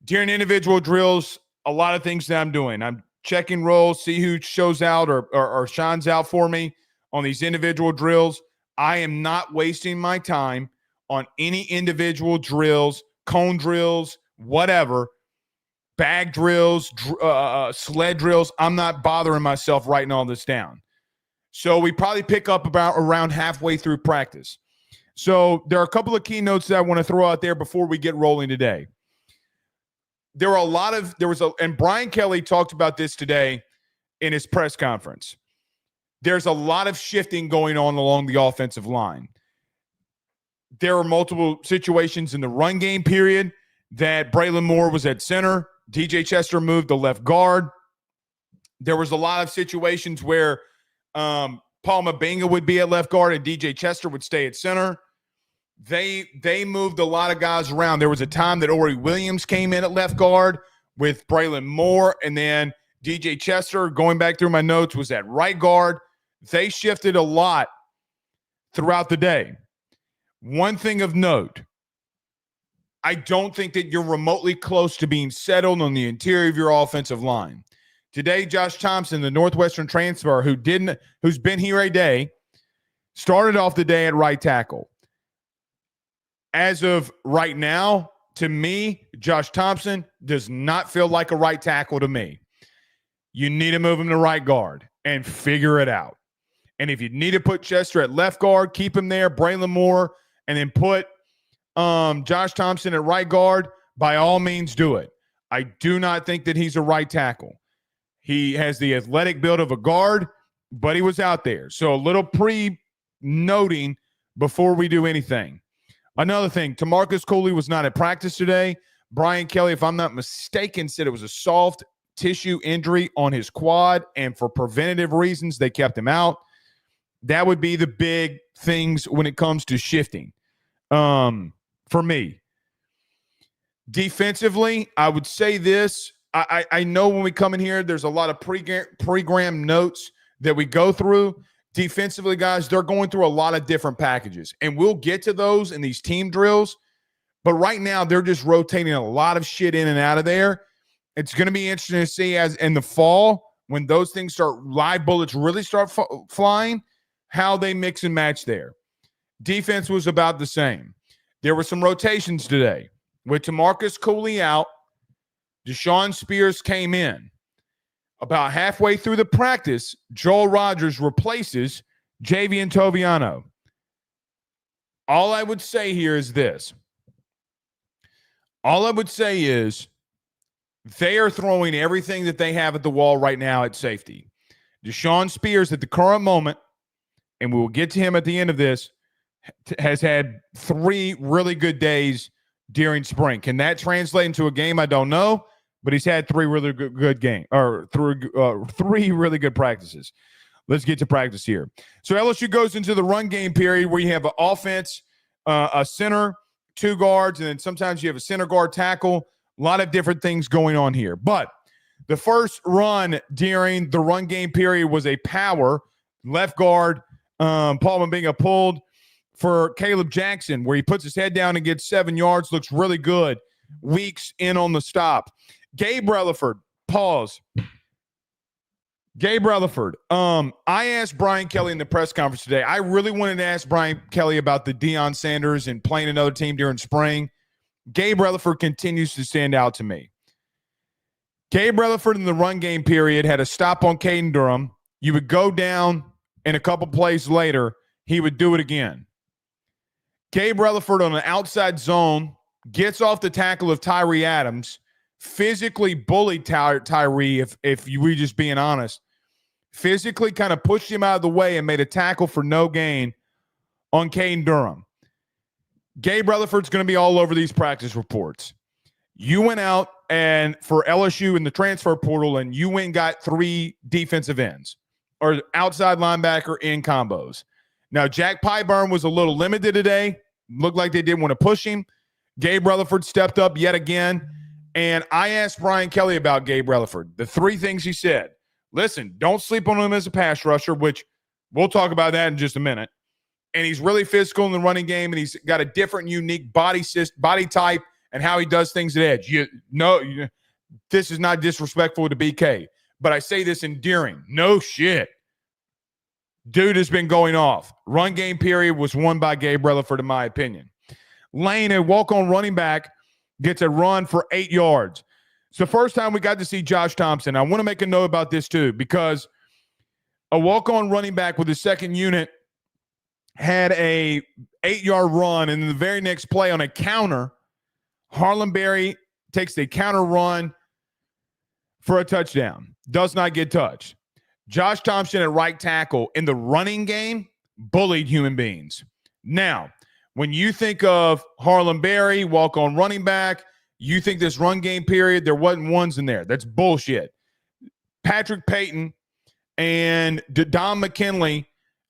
During individual drills, a lot of things that I'm doing. I'm checking roles, see who shows out or shines out for me on these individual drills. I am not wasting my time on any individual drills, cone drills, whatever, bag drills, sled drills. I'm not bothering myself writing all this down. So we probably pick up about around halfway through practice. So there are a couple of keynotes that I want to throw out there before we get rolling today. And Brian Kelly talked about this today in his press conference. There's a lot of shifting going on along the offensive line. There are multiple situations in the run game period that Braylon Moore was at center. DJ Chester moved to left guard. There was a lot of situations where Paul Mabinga would be at left guard and DJ Chester would stay at center. They moved a lot of guys around. There was a time that Ori Williams came in at left guard with Braylon Moore, and then DJ Chester, going back through my notes, was at right guard. They shifted a lot throughout the day. One thing of note, I don't think that you're remotely close to being settled on the interior of your offensive line. Today, Josh Thompson, the Northwestern transfer who's been here a day, started off the day at right tackle. As of right now, to me, Josh Thompson does not feel like a right tackle to me. You need to move him to right guard and figure it out. And if you need to put Chester at left guard, keep him there, Braylon Moore, and then put Josh Thompson at right guard, by all means do it. I do not think that he's a right tackle. He has the athletic build of a guard, but he was out there. So a little pre-noting before we do anything. Another thing, Tamarcus Cooley was not at practice today. Brian Kelly, if I'm not mistaken, said it was a soft tissue injury on his quad, and for preventative reasons, they kept him out. That would be the big things when it comes to shifting. For me, defensively, I would say this. I know when we come in here, there's a lot of pre-gram notes that we go through. Defensively, guys, they're going through a lot of different packages, and we'll get to those in these team drills. But right now, they're just rotating a lot of shit in and out of there. It's going to be interesting to see as in the fall, when those things start, live bullets really start flying, how they mix and match there. Defense was about the same. There were some rotations today. With Tamarcus Cooley out, Deshaun Spears came in. About halfway through the practice, Joel Rogers replaces Javian Toviano. All I would say here is this. All I would say is they are throwing everything that they have at the wall right now at safety. Deshaun Spears at the current moment, and we will get to him at the end of this, has had 3 really good days during spring. Can that translate into a game? I don't know, but he's had 3 really good games, or 3 really good practices. Let's get to practice here. So LSU goes into the run game period where you have an offense, a center, 2 guards, and then sometimes you have a center guard tackle. A lot of different things going on here. But the first run during the run game period was a power left guard. Paul Mabinga pulled for Caleb Jackson, where he puts his head down and gets 7 yards. Looks really good. Weeks in on the stop. Gabe Relaford, pause. Gabe Relaford. I asked Brian Kelly in the press conference today. I really wanted to ask Brian Kelly about the Deion Sanders and playing another team during spring. Gabe Relaford continues to stand out to me. Gabe Relaford in the run game period had a stop on Caden Durham. You would go down, and a couple plays later, he would do it again. Gabe Relaford on an outside zone gets off the tackle of Tyree Adams, physically bullied Tyree, if you were just being honest, physically kind of pushed him out of the way and made a tackle for no gain on Caden Durham. Gabe Relaford's going to be all over these practice reports. You went out and for LSU in the transfer portal, and you went and got 3 defensive ends or outside linebacker in combos. Now, Jack Pyburn was a little limited today. Looked like they didn't want to push him. Gabe Relaford stepped up yet again. And I asked Brian Kelly about Gabe Relaford. The 3 things he said. listen, don't sleep on him as a pass rusher, which we'll talk about that in just a minute. And he's really physical in the running game, and he's got a different, unique body type and how he does things at edge. This is not disrespectful to BK, but I say this endearing. No shit. Dude has been going off. Run game period was won by Gabe Rutherford, in my opinion. Lane, a walk-on running back, gets a run for 8 yards. It's the first time we got to see Josh Thompson. I want to make a note about this too, because a walk-on running back with his second unit had a 8-yard run, and in the very next play on a counter, Harlan Berry takes a counter run for a touchdown. Does not get touched. Josh Thompson at right tackle in the running game bullied human beings. Now, when you think of Harlan Berry, walk-on running back, you think this run game period, there wasn't ones in there. That's bullshit. Patrick Payton and Don McKinley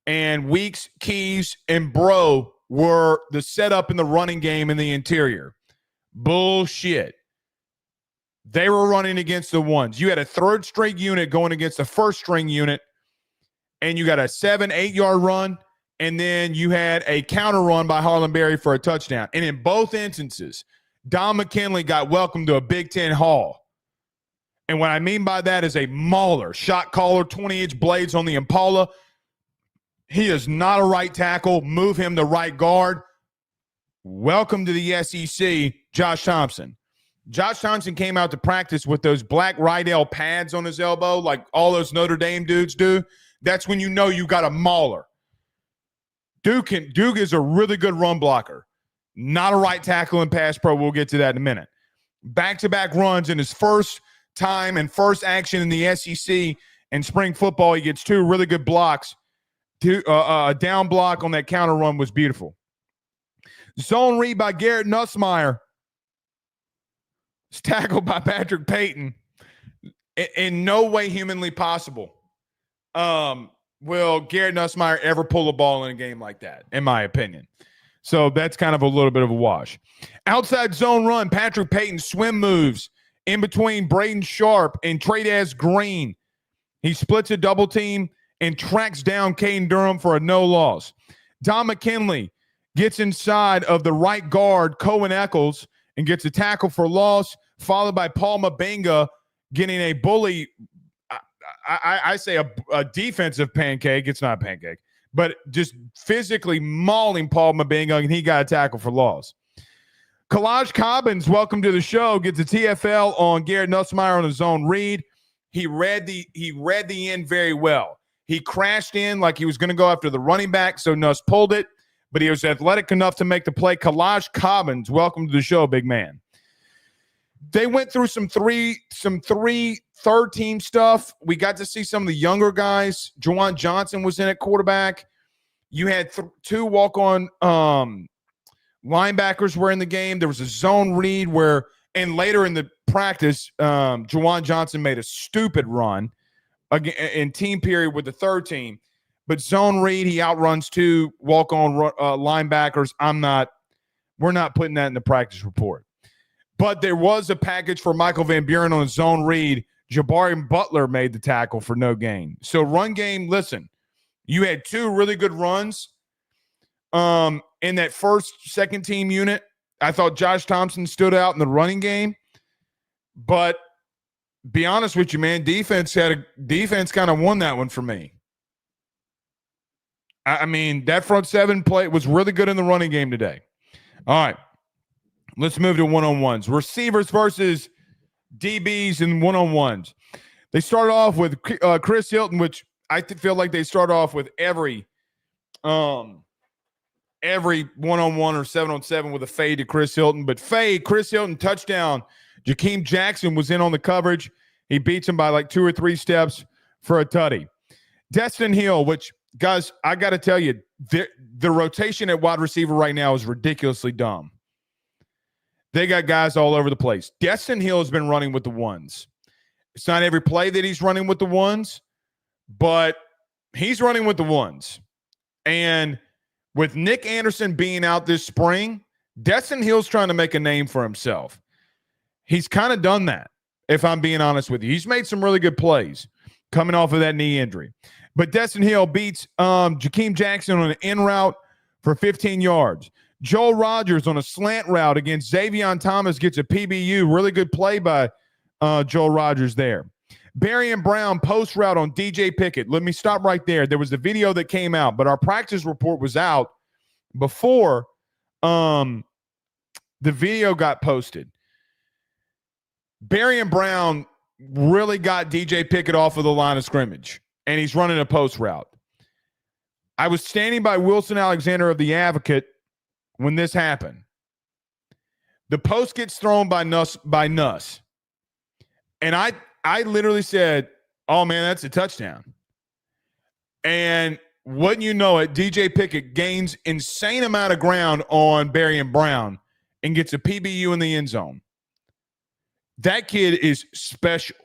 and Weeks, Keys, and Bro were the setup in the running game in the interior. Bullshit. They were running against the ones. You had a third-string unit going against a first-string unit, and you got a 7-8 yard run, and then you had a counter run by Harlan Berry for a touchdown. And in both instances, Don McKinley got welcomed to a Big Ten Hall. And what I mean by that is a mauler, shot caller, 20-inch blades on the Impala. He is not a right tackle. Move him to right guard. Welcome to the SEC, Josh Thompson. Josh Thompson came out to practice with those black Rydell pads on his elbow like all those Notre Dame dudes do. That's when you know you got a mauler. Duke is a really good run blocker. Not a right tackle in pass pro. We'll get to that in a minute. Back-to-back runs in his first time and first action in the SEC in spring football. He gets 2 really good blocks. A down block on that counter run was beautiful. Zone read by Garrett Nussmeier. It's tackled by Patrick Payton. In no way humanly possible will Garrett Nussmeier ever pull a ball in a game like that, in my opinion. So that's kind of a little bit of a wash. Outside zone run, Patrick Payton swim moves in between Braden Sharp and Tradaz Green. He splits a double team and tracks down Caden Durham for a no loss. Don McKinley gets inside of the right guard, Cohen Eccles, and gets a tackle for loss, followed by Paul Mabenga getting a bully, I say a defensive pancake. It's not a pancake, but just physically mauling Paul Mabenga, and he got a tackle for loss. Kalaj Cobbins, welcome to the show, gets a TFL on Garrett Nussmeier on his own read. He read the end very well. He crashed in like he was going to go after the running back, so Nuss pulled it, but he was athletic enough to make the play. Kalaj Cobbins, welcome to the show, big man. They went through some third team stuff. We got to see some of the younger guys. Juwan Johnson was in at quarterback. You had 2 walk-on linebackers were in the game. There was a zone read where, and later in the practice, Juwan Johnson made a stupid run in team period with the third team. But zone read, he outruns 2 walk-on linebackers. We're not putting that in the practice report. But there was a package for Michael Van Buren on a zone read. Jabari Butler made the tackle for no gain. So run game, listen, you had 2 really good runs in that second team unit. I thought Josh Thompson stood out in the running game. But be honest with you, man, defense kind of won that one for me. I mean, that front 7 play was really good in the running game today. All right. Let's move to one-on-ones. Receivers versus DBs and one-on-ones. They start off with Chris Hilton, which I feel like they start off with every one-on-one or 7-on-7 with a fade to Chris Hilton. But Chris Hilton, touchdown. Jakeem Jackson was in on the coverage. He beats him by like 2 or 3 steps for a tutty. Destin Hill, which, guys, I got to tell you, the rotation at wide receiver right now is ridiculously dumb. They got guys all over the place. Destin Hill has been running with the ones. It's not every play that he's running with the ones, but he's running with the ones. And with Nick Anderson being out this spring, Destin Hill's trying to make a name for himself. He's kind of done that, if I'm being honest with you. He's made some really good plays. coming off of that knee injury. But Destin Hill beats Jakeem Jackson on an in route for 15 yards. Joel Rogers on a slant route against Xavier Thomas gets a PBU. Really good play by Joel Rogers there. Barry and Brown post route on DJ Pickett. Let me stop right there. There was the video that came out, but our practice report was out before the video got posted. Barry and Brown really got DJ Pickett off of the line of scrimmage, and he's running a post route. I was standing by Wilson Alexander of the Advocate when this happened. The post gets thrown by Nuss. And I literally said, oh, man, that's a touchdown. And wouldn't you know it, DJ Pickett gains insane amount of ground on Barry and Brown and gets a PBU in the end zone. That kid is special.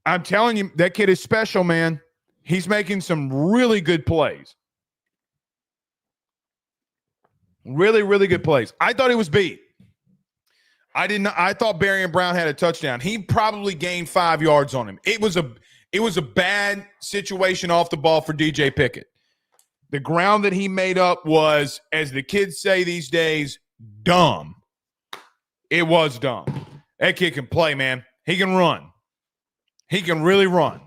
I'm telling you, that kid is special, man. He's making some really good plays. Really, really good plays. I thought he was beat. I thought Barry and Brown had a touchdown. He probably gained 5 yards on him. It was a bad situation off the ball for DJ Pickett. The ground that he made up was, as the kids say these days, dumb. It was dumb. That kid can play, man. He can run. He can really run.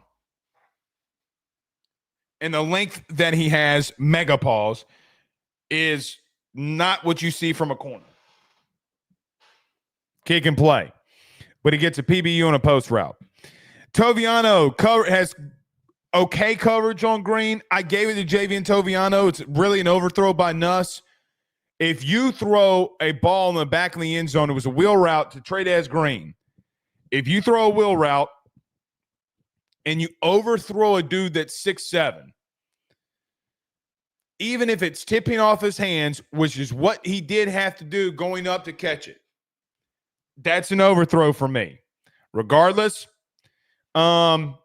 And the length that he has, mega paws, is not what you see from a corner. Kid can play, but he gets a PBU on a post route. Toviano has okay coverage on Green. I gave it to Javian Toviano. It's really an overthrow by Nuss. If you throw a ball in the back of the end zone, it was a wheel route to Tradez Green. If you throw a wheel route and you overthrow a dude that's 6'7", even if it's tipping off his hands, which is what he did have to do going up to catch it, that's an overthrow for me. Regardless, it's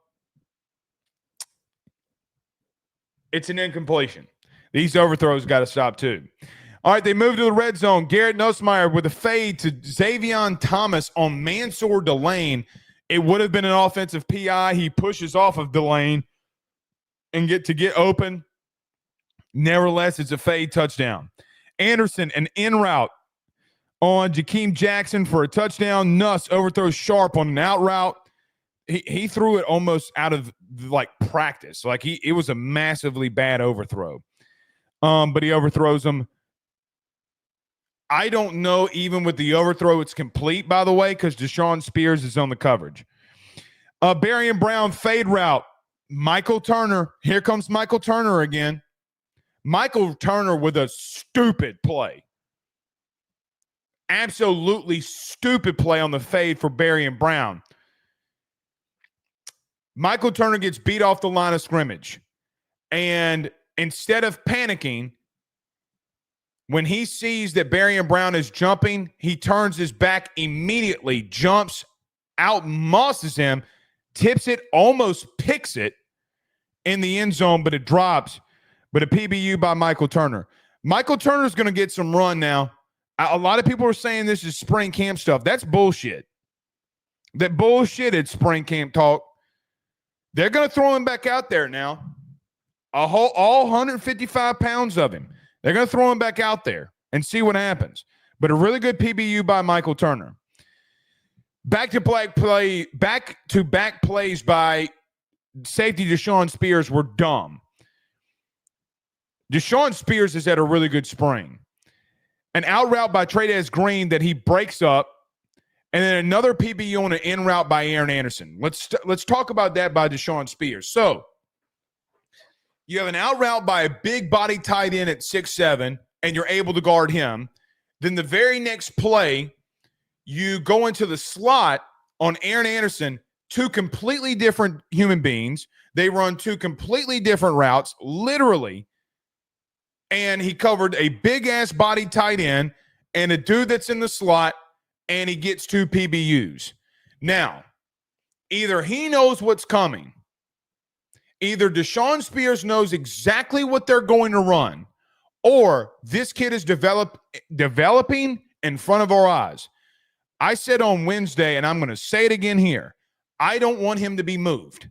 an incompletion. These overthrows got to stop too. All right, they move to the red zone. Garrett Nussmeier with a fade to Xavier Thomas on Mansour Delane. It would have been an offensive PI. He pushes off of Delane and get open. Nevertheless, it's a fade touchdown. Anderson, an in route on Jakeem Jackson for a touchdown. Nuss overthrows Sharp on an out route. He threw it almost out of like practice. Like it was a massively bad overthrow. But he overthrows him. I don't know, even with the overthrow, it's complete, by the way, because Deshaun Spears is on the coverage. Barry and Brown fade route. Michael Turner. Here comes Michael Turner again. Michael Turner with a stupid play. Absolutely stupid play on the fade for Barry and Brown. Michael Turner gets beat off the line of scrimmage. And instead of panicking, when he sees that Barry and Brown is jumping, he turns his back immediately, jumps, out-mosses him, tips it, almost picks it in the end zone, but it drops. But a PBU by Michael Turner. Michael Turner's going to get some run now. A lot of people are saying this is spring camp stuff. That's bullshit. That bullshitted spring camp talk. They're going to throw him back out there now. All 155 pounds of him. They're going to throw him back out there and see what happens. But a really good PBU by Michael Turner. Back-to-back plays by safety Deshaun Spears were dumb. Deshaun Spears has had a really good spring. An out route by Tradez Green that he breaks up, and then another PBU on an in route by Aaron Anderson. Let's talk about that by Deshaun Spears. So you have an out route by a big body tight end at 6'7", and you're able to guard him. Then the very next play, you go into the slot on Aaron Anderson, two completely different human beings. They run two completely different routes, literally. And he covered a big-ass body tight end and a dude that's in the slot, and he gets two PBUs. Now, either he knows what's coming, either Deshaun Spears knows exactly what they're going to run, or this kid is developing in front of our eyes. I said on Wednesday, and I'm going to say it again here, I don't want him to be moved.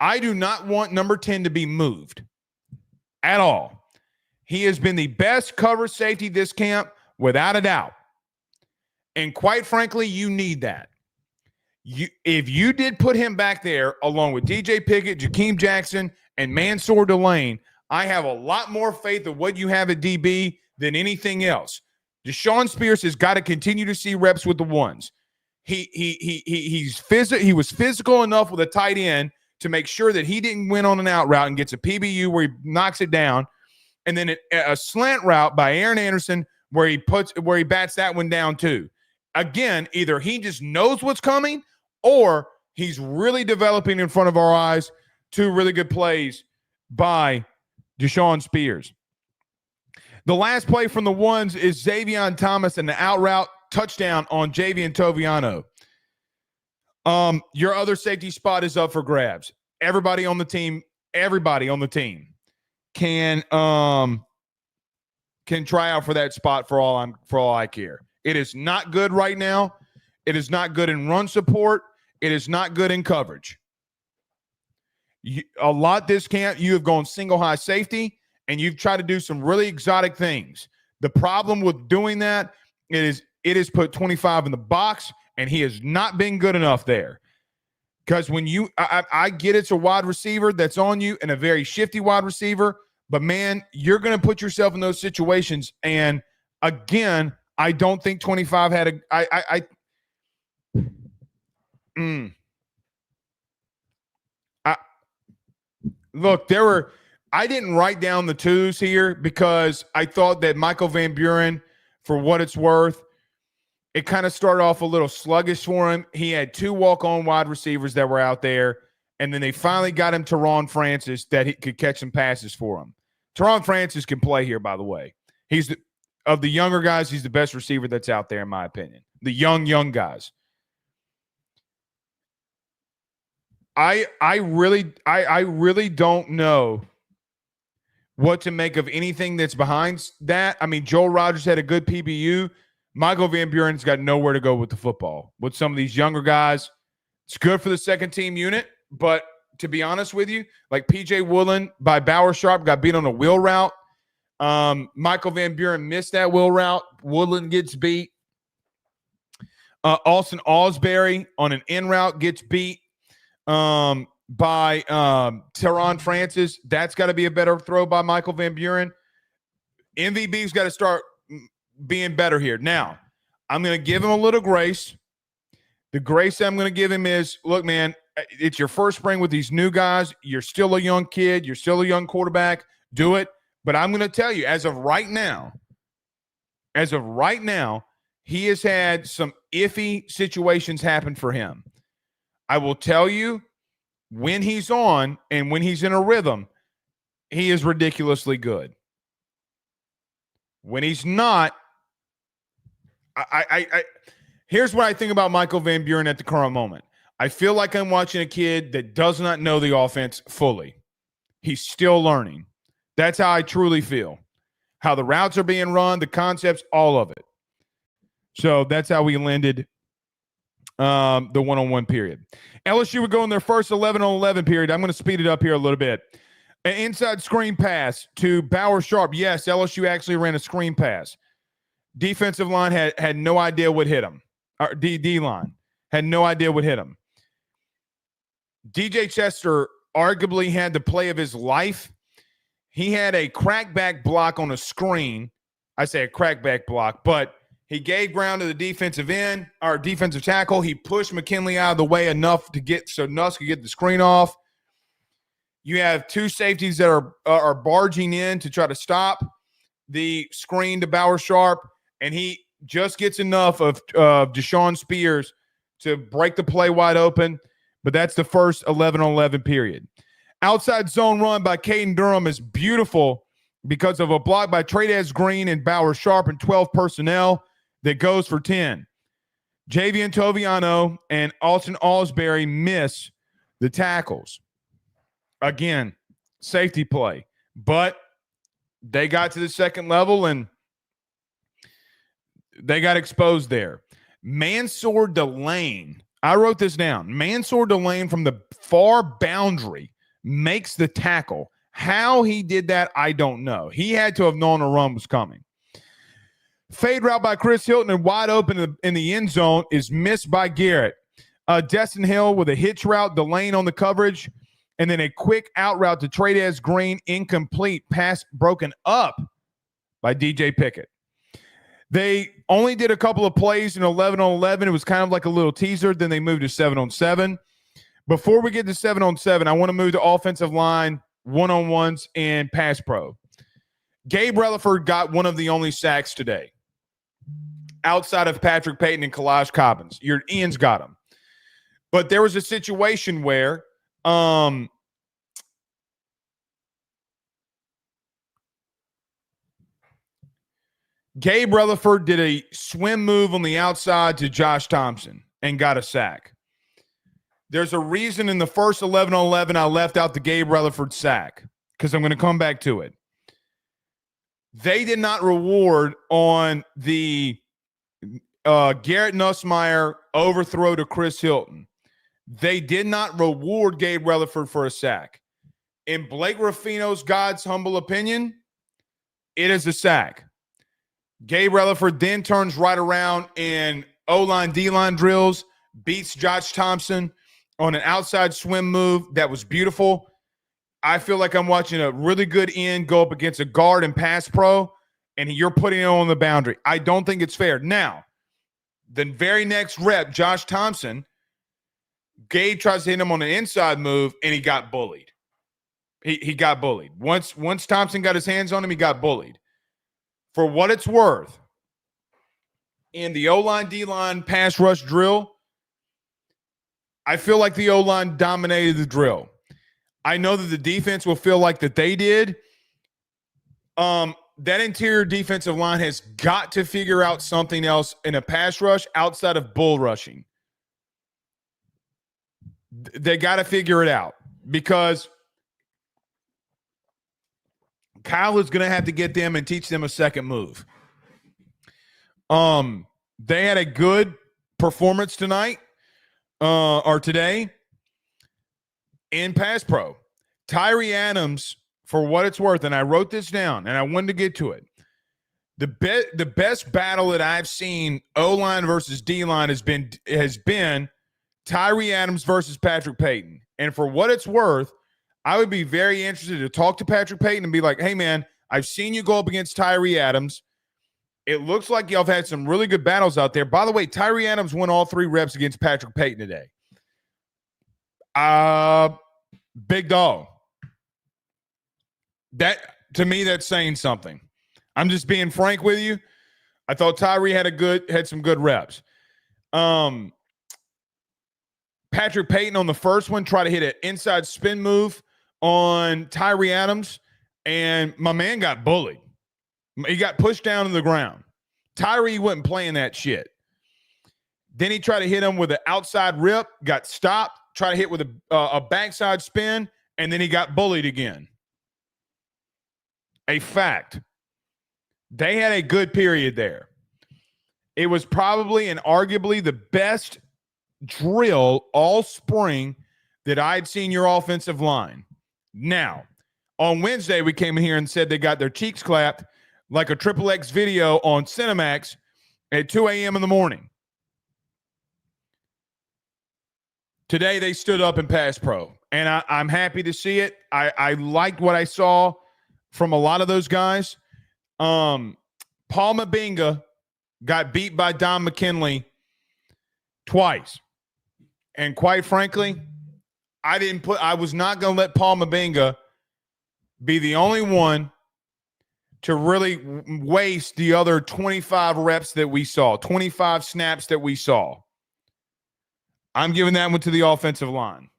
I do not want number 10 to be moved at all. He has been the best cover safety this camp, without a doubt. And quite frankly, you need that. If you did put him back there along with DJ Pickett, Jakeem Jackson, and Mansour Delane, I have a lot more faith of what you have at DB than anything else. Deshaun Spears has got to continue to see reps with the ones. He was physical enough with a tight end to make sure that he didn't win on an out route and gets a PBU where he knocks it down, and then a slant route by Aaron Anderson where he bats that one down too. Again, either he just knows what's coming or he's really developing in front of our eyes. Two really good plays by Deshaun Spears. The last play from the ones is Xavier Thomas and the out route touchdown on Javian Toviano. Your other safety spot is up for grabs. Everybody on the team can try out for that spot for all I care. It is not good right now. It is not good in run support. It is not good in coverage. A lot this camp, you have gone single high safety, and you've tried to do some really exotic things. The problem with doing that is it has put 25 in the box, and he has not been good enough there. Because when I get it's a wide receiver that's on you and a very shifty wide receiver, but man, you're going to put yourself in those situations. And again, I don't think 25 had look, I didn't write down the twos here because I thought that Michael Van Buren, for what it's worth, it kind of started off a little sluggish for him. He had two walk-on wide receivers that were out there, and then they finally got him Teron Francis that he could catch some passes for him. Teron Francis can play here, by the way. Of the younger guys, he's the best receiver that's out there, in my opinion. The young guys. I really don't know what to make of anything that's behind that. I mean, Joel Rogers had a good PBU. Michael Van Buren's got nowhere to go with the football. With some of these younger guys, it's good for the second team unit, but to be honest with you, like P.J. Woolen by Bauer Sharp got beat on a wheel route. Michael Van Buren missed that wheel route. Woodland gets beat. Austin Osbury on an in route gets beat by Teron Francis. That's got to be a better throw by Michael Van Buren. MVB's got to start being better here. Now, I'm going to give him a little grace. The grace I'm going to give him is, look, man, it's your first spring with these new guys. You're still a young kid. You're still a young quarterback. Do it. But I'm going to tell you, as of right now, he has had some iffy situations happen for him. I will tell you, when he's on and when he's in a rhythm, he is ridiculously good. When he's not, here's what I think about Michael Van Buren at the current moment. I feel like I'm watching a kid that does not know the offense fully. He's still learning. That's how I truly feel. How the routes are being run, the concepts, all of it. So that's how we landed the one-on-one period. LSU would go in their first 11-on-11 period. I'm going to speed it up here a little bit. An inside screen pass to Bauer Sharp. Yes, LSU actually ran a screen pass. Defensive line had no idea what hit him. Or D-line had no idea what hit him. DJ Chester arguably had the play of his life. He had a crackback block on a screen. I say a crackback block, but he gave ground to the defensive end, or defensive tackle. He pushed McKinley out of the way enough so Nuss could get the screen off. You have two safeties that are barging in to try to stop the screen to Bauer Sharp, and he just gets enough of Deshaun Spears to break the play wide open. But that's the first 11-on-11 period. Outside zone run by Caden Durham is beautiful because of a block by Tradez Green and Bauer Sharp and 12 personnel that goes for 10. Javian Toviano and Austin Osbury miss the tackles. Again, safety play. But they got to the second level and they got exposed there. Mansour Delane. I wrote this down. Mansour Delane from the far boundary makes the tackle. How he did that, I don't know. He had to have known a run was coming. Fade route by Chris Hilton and wide open in the end zone is missed by Garrett. Destin Hill with a hitch route, Delane on the coverage, and then a quick out route to Tradez Green, incomplete, pass broken up by DJ Pickett. They only did a couple of plays in 11-on-11. It was kind of like a little teaser. Then they moved to 7-on-7. Before we get to 7-on-7, I want to move to offensive line, one-on-ones, and pass pro. Gabe Rutherford got one of the only sacks today, outside of Patrick Payton and Kalaj Cobbins. Ian's got him. But there was a situation where Gabe Rutherford did a swim move on the outside to Josh Thompson and got a sack. There's a reason in the first 11-on-11 I left out the Gabe Rutherford sack because I'm going to come back to it. They did not reward on the Garrett Nussmeier overthrow to Chris Hilton. They did not reward Gabe Rutherford for a sack. In Blake Ruffino's God's humble opinion, it is a sack. Gabe Rutherford then turns right around and O-line, D-line drills, beats Josh Thompson on an outside swim move that was beautiful. I feel like I'm watching a really good end go up against a guard and pass pro, and you're putting it on the boundary. I don't think it's fair. Now, the very next rep, Josh Thompson, Gabe tries to hit him on an inside move, and he got bullied. He got bullied. Once Thompson got his hands on him, he got bullied. For what it's worth, in the O-line, D-line pass rush drill, I feel like the O-line dominated the drill. I know that the defense will feel like that they did. That interior defensive line has got to figure out something else in a pass rush outside of bull rushing. They got to figure it out because Kyle is going to have to get them and teach them a second move. They had a good performance tonight or today in pass pro. Tyree Adams, for what it's worth, and I wrote this down and I wanted to get to it. The best battle that I've seen O-line versus D-line has been Tyree Adams versus Patrick Payton. And for what it's worth, I would be very interested to talk to Patrick Payton and be like, hey, man, I've seen you go up against Tyree Adams. It looks like y'all have had some really good battles out there. By the way, Tyree Adams won all 3 reps against Patrick Payton today. Big dog. That, to me, that's saying something. I'm just being frank with you. I thought Tyree had some good reps. Patrick Payton on the first one tried to hit an inside spin move on Tyree Adams, and my man got bullied. He got pushed down to the ground. Tyree wasn't playing that shit. Then he tried to hit him with an outside rip, got stopped, tried to hit with a backside spin, and then he got bullied again. A fact. They had a good period there. It was probably and arguably the best drill all spring that I'd seen your offensive line. Now, on Wednesday, we came in here and said they got their cheeks clapped like a XXX video on Cinemax at 2 a.m. in the morning. Today, they stood up in pass pro, and I'm happy to see it. I liked what I saw from a lot of those guys. Paul Mabinga got beat by Don McKinley twice. And quite frankly, I was not going to let Paul Mabinga be the only one to really waste the other 25 reps that we saw, 25 snaps that we saw. I'm giving that one to the offensive line.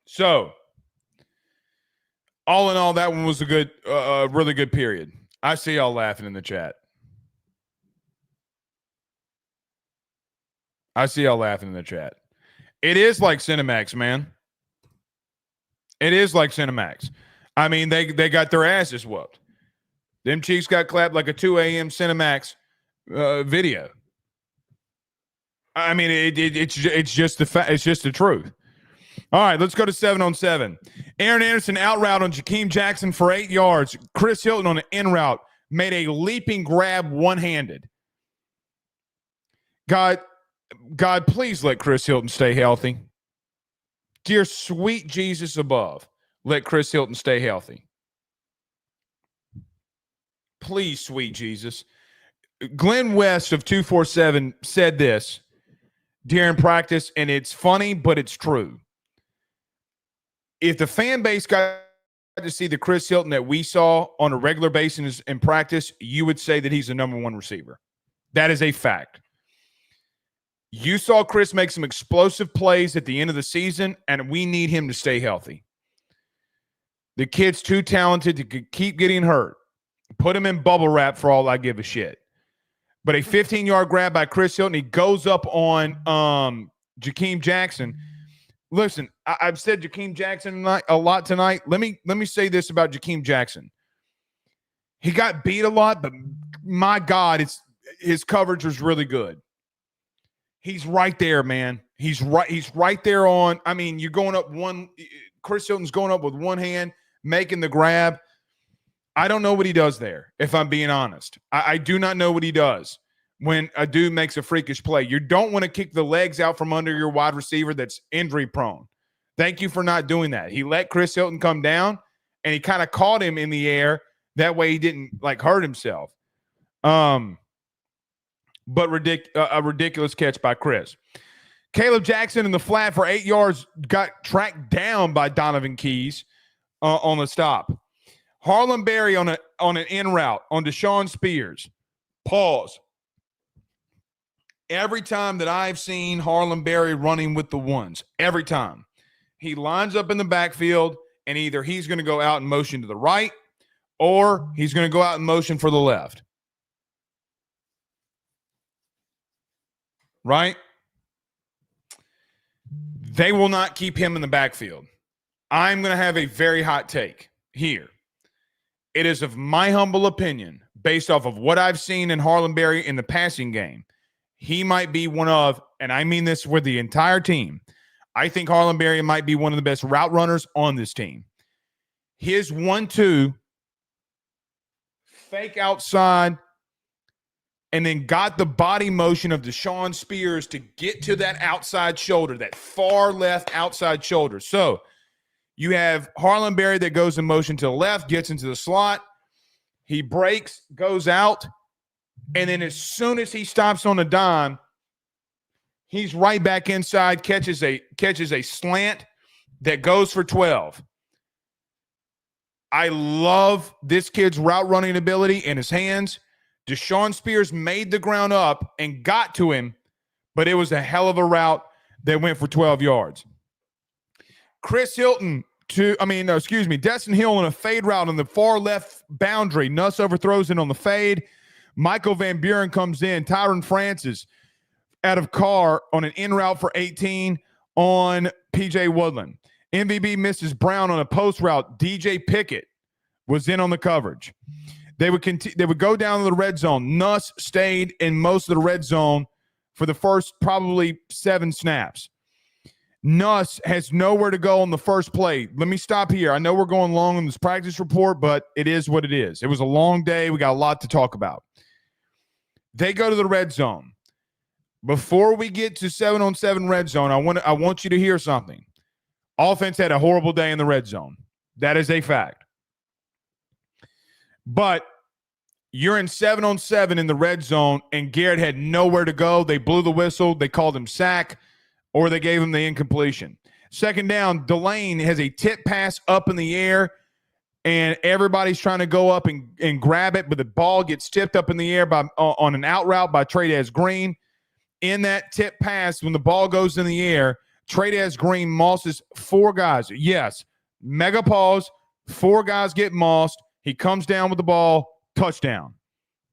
So, all in all, that one was a good, really good period. I see y'all laughing in the chat. It is like Cinemax, man. It is like Cinemax. I mean, they got their asses whooped. Them cheeks got clapped like a 2 a.m. Cinemax video. I mean, it's just the fact. It's just the truth. All right, let's go to 7-on-7. Aaron Anderson out route on Jakeem Jackson for 8 yards. Chris Hilton on an in route made a leaping grab one-handed. God, please let Chris Hilton stay healthy. Dear sweet Jesus above, let Chris Hilton stay healthy. Please, sweet Jesus. Glenn West of 247 said this during practice, and it's funny, but it's true. If the fan base got to see the Chris Hilton that we saw on a regular basis in practice, you would say that he's the number one receiver. That is a fact. You saw Chris make some explosive plays at the end of the season, and we need him to stay healthy. The kid's too talented to keep getting hurt. Put him in bubble wrap for all I give a shit. But a 15-yard grab by Chris Hilton, he goes up on Jakeem Jackson. Listen, I've said Jakeem Jackson a lot tonight. Let me say this about Jakeem Jackson. He got beat a lot, but my God, his coverage was really good. He's right there, man. He's right there on. I mean, you're going up one. Chris Hilton's going up with one hand, making the grab. I don't know what he does there, if I'm being honest. I do not know what he does when a dude makes a freakish play. You don't want to kick the legs out from under your wide receiver that's injury prone. Thank you for not doing that. He let Chris Hilton come down, and he kind of caught him in the air. That way he didn't, hurt himself. But a ridiculous catch by Chris. Caleb Jackson in the flat for 8 yards got tracked down by Donovan Keys on the stop. Harlem Berry on an in route on Deshaun Spears. Pause. Every time that I've seen Harlem Berry running with the ones, every time, he lines up in the backfield, and either he's going to go out in motion to the right or he's going to go out in motion for the left. Right? They will not keep him in the backfield. I'm going to have a very hot take here. It is of my humble opinion, based off of what I've seen in Harlem Berry in the passing game, he might be one of, and I mean this with the entire team, I think Harlem Berry might be one of the best route runners on this team. His 1-2, fake outside, and then got the body motion of Deshaun Spears to get to that outside shoulder, that far left outside shoulder. So you have Harlem Berry that goes in motion to the left, gets into the slot. He breaks, goes out, and then as soon as he stops on a dime, he's right back inside, catches a slant that goes for 12. I love this kid's route running ability in his hands. Deshaun Spears made the ground up and got to him, but it was a hell of a route that went for 12 yards. Destin Hill on a fade route on the far left boundary. Nuss overthrows it on the fade. Michael Van Buren comes in. Tyron Francis out of Carr on an in route for 18 on P.J. Woodland. MVB misses Brown on a post route. DJ Pickett was in on the coverage. They would go down to the red zone. Nuss stayed in most of the red zone for the first probably 7 snaps. Nuss has nowhere to go on the first play. Let me stop here. I know we're going long on this practice report, but it is what it is. It was a long day. We got a lot to talk about. They go to the red zone. Before we get to 7-on-7 red zone, I want you to hear something. Offense had a horrible day in the red zone. That is a fact. But you're in 7-on-7 in the red zone, and Garrett had nowhere to go. They blew the whistle. They called him sack, or they gave him the incompletion. Second down, Delane has a tip pass up in the air, and everybody's trying to go up and grab it, but the ball gets tipped up in the air on an out route by Tradez Green. In that tip pass, when the ball goes in the air, Tradez Green mosses 4 guys. Yes, mega pause, 4 guys get mossed. He comes down with the ball, touchdown.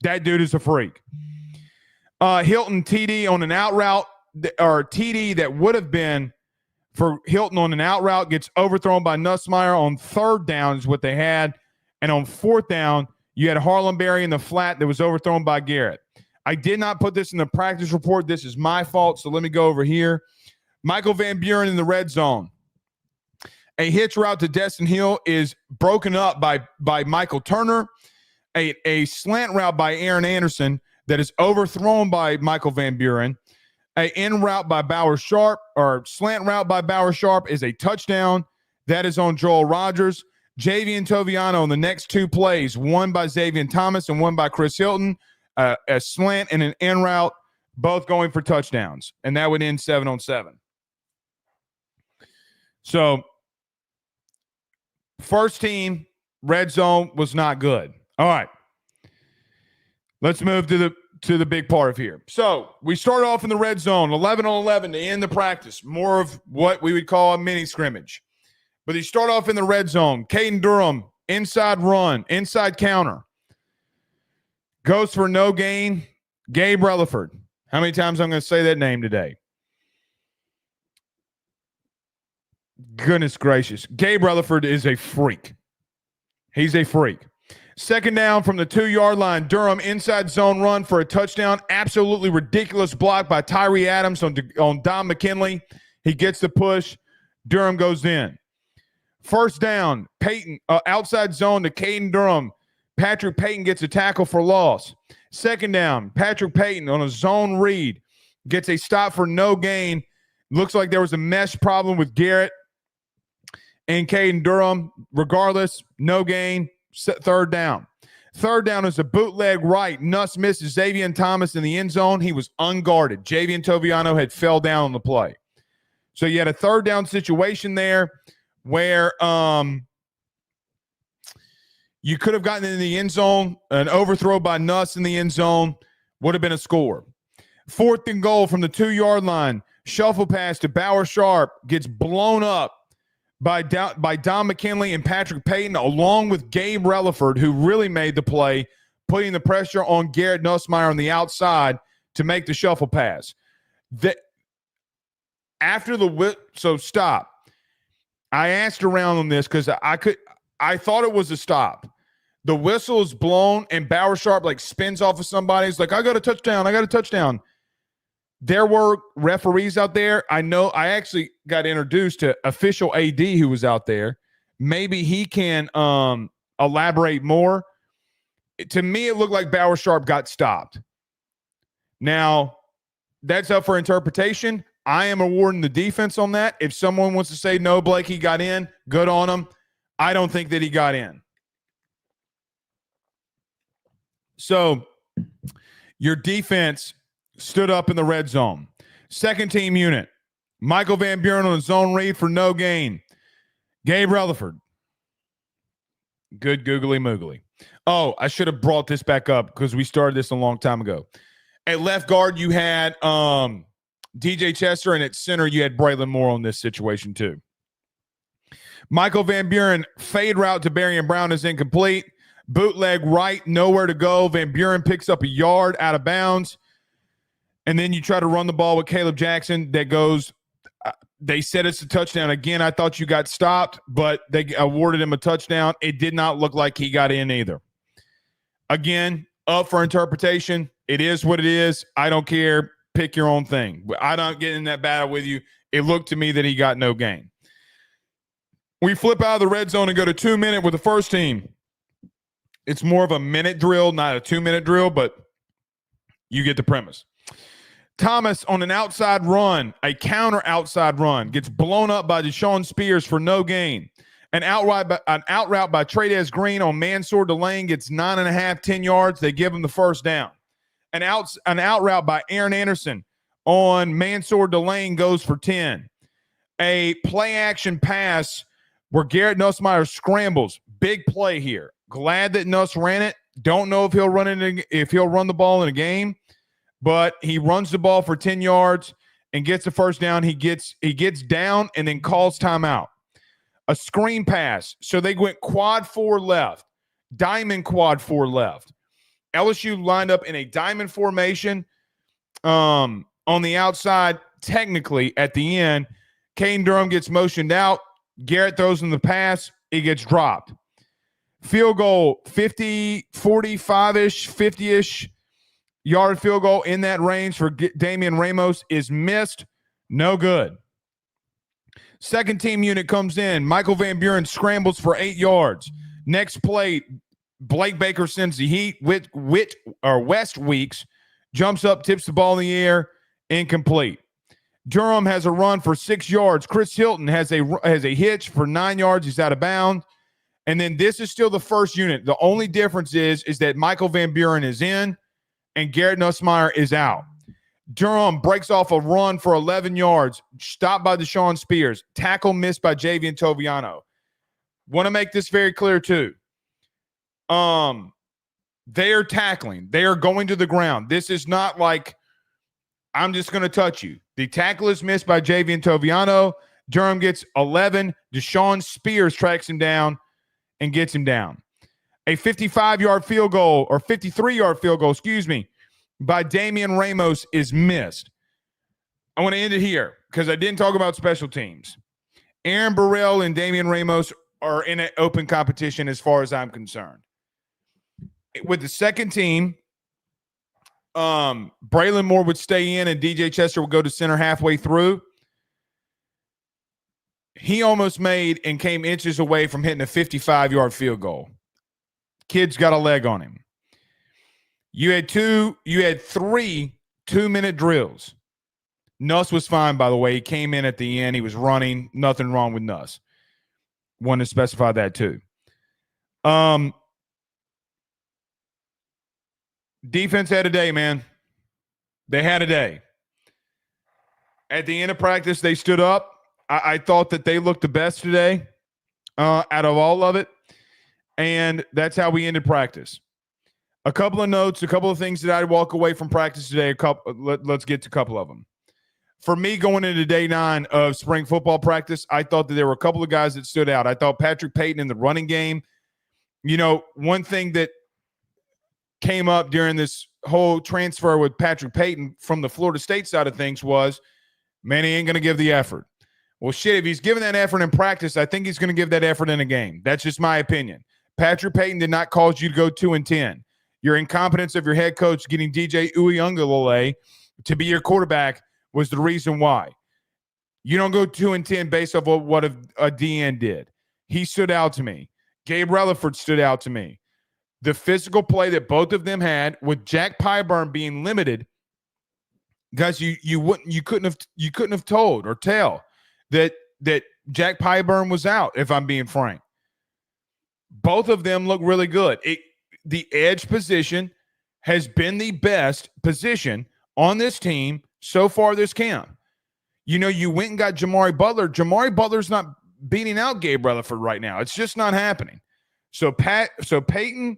That dude is a freak. Hilton TD on an out route, or TD that would have been for Hilton on an out route, gets overthrown by Nussmeier on 3rd down is what they had. And on 4th down, you had Harlem Berry in the flat that was overthrown by Garrett. I did not put this in the practice report. This is my fault, so let me go over here. Michael Van Buren in the red zone. A hitch route to Destin Hill is broken up by Michael Turner. A slant route by Aaron Anderson that is overthrown by Michael Van Buren. A in route by Bauer Sharp, or slant route by Bauer Sharp, is a touchdown. That is on Joel Rogers. Javian Toviano on the next two plays, one by Xavier Thomas and one by Chris Hilton, a slant and an in route, both going for touchdowns. And that would end 7-on-7. So, first team, red zone was not good. All right. Let's move to the big part of here. So, we start off in the red zone, 11-on-11 to end the practice. More of what we would call a mini scrimmage. But you start off in the red zone. Caden Durham, inside run, inside counter. Goes for no gain. Gabe Relaford. How many times I'm going to say that name today? Goodness gracious. Gabe Relaford is a freak. He's a freak. Second down from the 2-yard line. Durham inside zone run for a touchdown. Absolutely ridiculous block by Tyree Adams on Don McKinley. He gets the push. Durham goes in. First down, Peyton, outside zone to Caden Durham. Patrick Peyton gets a tackle for loss. Second down, Patrick Peyton on a zone read gets a stop for no gain. Looks like there was a mesh problem with Garrett and Caden Durham. Regardless, no gain. Third down. Third down is a bootleg right. Nuss misses Xavier Thomas in the end zone. He was unguarded. Javian Toviano had fell down on the play. So you had a third down situation there where you could have gotten in the end zone. An overthrow by Nuss in the end zone would have been a score. Fourth and goal from the 2-yard line. Shuffle pass to Bauer Sharp. Gets blown up by Don McKinley and Patrick Peyton, along with Gabe Relaford, who really made the play, putting the pressure on Garrett Nussmeier on the outside to make the shuffle pass. So stop. I asked around on this because I thought it was a stop. The whistle is blown and Bauer Sharp spins off of somebody. He's like, I got a touchdown. There were referees out there. I know I actually got introduced to official AD who was out there. Maybe he can elaborate more. To me, it looked like Bauer Sharp got stopped. Now, that's up for interpretation. I am awarding the defense on that. If someone wants to say, no, Blake, he got in, good on him. I don't think that he got in. So, your defense stood up in the red zone. Second team unit, Michael Van Buren on a zone read for no gain. Gabe Relaford. Good googly moogly. Oh, I should have brought this back up because we started this a long time ago. At left guard, you had DJ Chester, and at center, you had Braylon Moore on this situation too. Michael Van Buren, fade route to Barian Brown is incomplete. Bootleg right, nowhere to go. Van Buren picks up a yard out of bounds. And then you try to run the ball with Caleb Jackson that goes, they said it's a touchdown. Again, I thought you got stopped, but they awarded him a touchdown. It did not look like he got in either. Again, up for interpretation. It is what it is. I don't care. Pick your own thing. But I don't get in that battle with you. It looked to me that he got no gain. We flip out of the red zone and go to 2-minute with the first team. It's more of a minute drill, not a 2-minute drill, but you get the premise. Thomas on an outside run, a counter outside run, gets blown up by Deshaun Spears for no gain. An out route by Tradez Green on Mansour Delane gets 9.5, 10 yards. They give him the first down. An out route by Aaron Anderson on Mansour Delane goes for 10. A play action pass where Garrett Nussmeier scrambles. Big play here. Glad that Nuss ran it. Don't know if he'll run the ball in a game. But he runs the ball for 10 yards and gets the first down. He gets down and then calls timeout. A screen pass. So they went quad 4 left, diamond quad 4 left. LSU lined up in a diamond formation on the outside, technically at the end. Caden Durham gets motioned out. Garrett throws in the pass. It gets dropped. Field goal, 50, 45-ish, 50-ish. yard field goal in that range for Damian Ramos is missed. No good. Second team unit comes in. Michael Van Buren scrambles for 8 yards. Next play, Blake Baker sends the heat. West Weeks jumps up, tips the ball in the air, incomplete. Durham has a run for 6 yards. Chris Hilton has a hitch for 9 yards. He's out of bounds. And then this is still the first unit. The only difference is that Michael Van Buren is in and Garrett Nussmeier is out. Durham breaks off a run for 11 yards. Stopped by Deshaun Spears. Tackle missed by Javian Toviano. Want to make this very clear too. They are tackling. They are going to the ground. This is not like I'm just going to touch you. The tackle is missed by Javian Toviano. Durham gets 11. Deshaun Spears tracks him down and gets him down. A 55-yard field goal, or 53-yard field goal, by Damian Ramos is missed. I want to end it here because I didn't talk about special teams. Aaron Burrell and Damian Ramos are in an open competition as far as I'm concerned. With the second team, Braylon Moore would stay in and DJ Chester would go to center halfway through. He almost made and came inches away from hitting a 55-yard field goal. Kid's got a leg on him. You had 3 2-minute drills. Nuss was fine, by the way. He came in at the end. He was running. Nothing wrong with Nuss. Wanted to specify that too. Defense had a day, man. They had a day. At the end of practice, they stood up. I thought that they looked the best today out of all of it. And that's how we ended practice. A couple of notes, a couple of things that I'd walk away from practice today. Let's get to a couple of them. For me, going into day 9 of spring football practice, I thought that there were a couple of guys that stood out. I thought Patrick Payton in the running game. You know, one thing that came up during this whole transfer with Patrick Payton from the Florida State side of things was, man, he ain't going to give the effort. Well, shit, if he's giving that effort in practice, I think he's going to give that effort in a game. That's just my opinion. Patrick Payton did not cause you to go 2-10. Your incompetence of your head coach getting DJ Uiagalelei to be your quarterback was the reason why. You don't go 2-10 based off of what a DN did. He stood out to me. Gabe Relaford stood out to me. The physical play that both of them had with Jack Pyburn being limited, guys, you couldn't have told or tell that Jack Pyburn was out, if I'm being frank. Both of them look really good. The edge position has been the best position on this team so far this camp. You know, you went and got Jamari Butler. Jamari Butler's not beating out Gabe Relaford right now. It's just not happening. So Peyton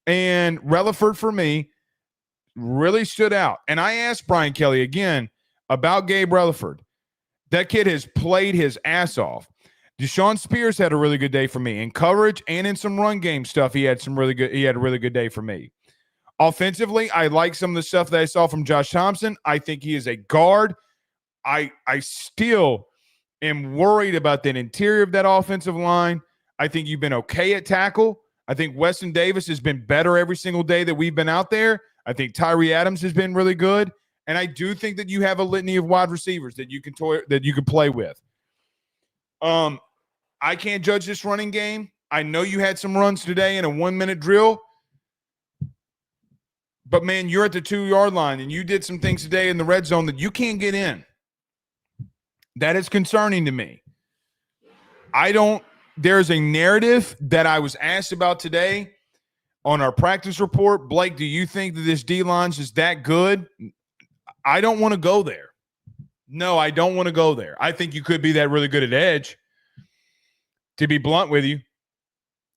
and Relaford, for me, really stood out. And I asked Brian Kelly again about Gabe Relaford. That kid has played his ass off. Deshaun Spears had a really good day for me. In coverage and in some run game stuff, he had a really good day for me. Offensively, I like some of the stuff that I saw from Josh Thompson. I think he is a guard. I still am worried about the interior of that offensive line. I think you've been okay at tackle. I think Weston Davis has been better every single day that we've been out there. I think Tyree Adams has been really good. And I do think that you have a litany of wide receivers that you can play with. I can't judge this running game. I know you had some runs today in a 1-minute drill. But, man, you're at the 2-yard line, and you did some things today in the red zone that you can't get in. That is concerning to me. There's a narrative that I was asked about today on our practice report. Blake, do you think that this D-line is that good? I don't want to go there. No, I don't want to go there. I think you could be that really good at edge, to be blunt with you.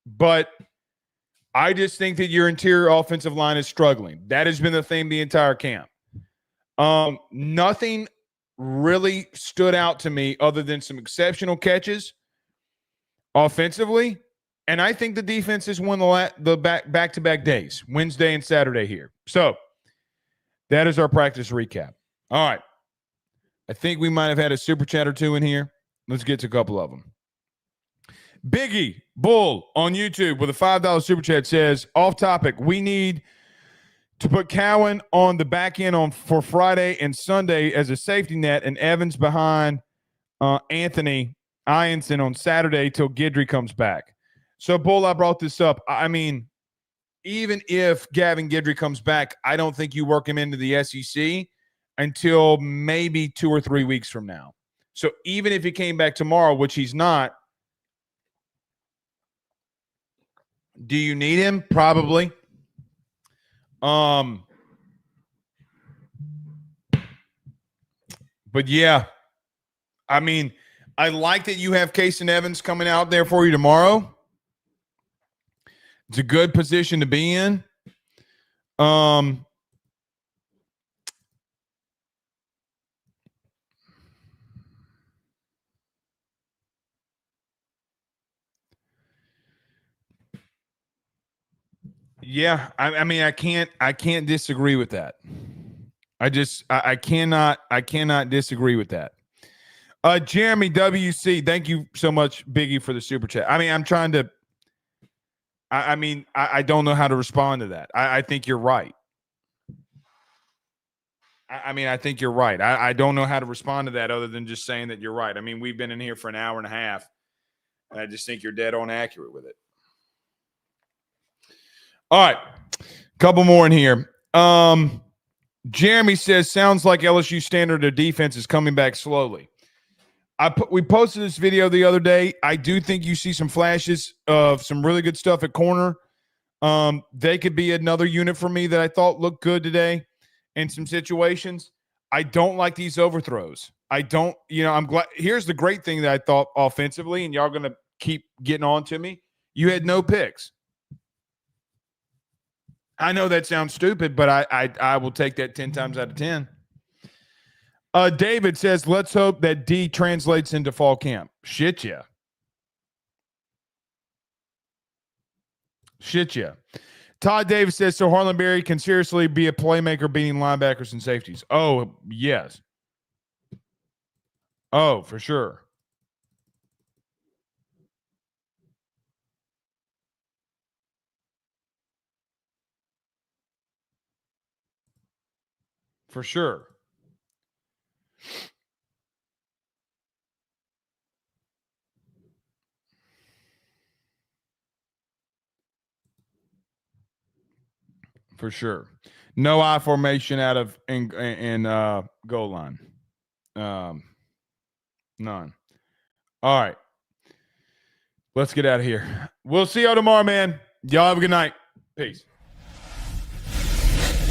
But I just think that your interior offensive line is struggling. That has been the theme the entire camp. Nothing really stood out to me other than some exceptional catches offensively. And I think the defense has won the back-to-back days, Wednesday and Saturday here. So that is our practice recap. All right. I think we might have had a super chat or two in here. Let's get to a couple of them. Biggie Bull on YouTube with a $5 super chat says, off topic, we need to put Cowan on the back end for Friday and Sunday as a safety net, and Evans behind Anthony Ianson on Saturday till Guidry comes back. So, Bull, I brought this up. I mean, even if Gavin Guidry comes back, I don't think you work him into the SEC until maybe 2 or 3 weeks from now. So even if he came back tomorrow, which he's not, do you need him? Probably. But yeah, I mean, I like that you have Case and Evans coming out there for you tomorrow. It's a good position to be in. Yeah, I mean, I can't disagree with that. I cannot disagree with that. Jeremy WC, thank you so much, Biggie, for the super chat. I mean, I'm trying to. I don't know how to respond to that. I think you're right. I think you're right. I don't know how to respond to that other than just saying that you're right. I mean, we've been in here for an hour and a half, and I just think you're dead on accurate with it. All right, couple more in here. Jeremy says, sounds like LSU standard of defense is coming back slowly. We posted this video the other day. I do think you see some flashes of some really good stuff at corner. They could be another unit for me that I thought looked good today in some situations. I don't like these overthrows. I'm glad. Here's the great thing that I thought offensively, and y'all going to keep getting on to me. You had no picks. I know that sounds stupid, but I will take that 10 times out of 10. David says, let's hope that D translates into fall camp. Shit, yeah. Shit, yeah. Todd Davis says, so Harlan Berry can seriously be a playmaker beating linebackers and safeties. Oh, yes. Oh, for sure. For sure. For sure. No I formation out of in goal line. None. All right. Let's get out of here. We'll see y'all tomorrow, man. Y'all have a good night. Peace.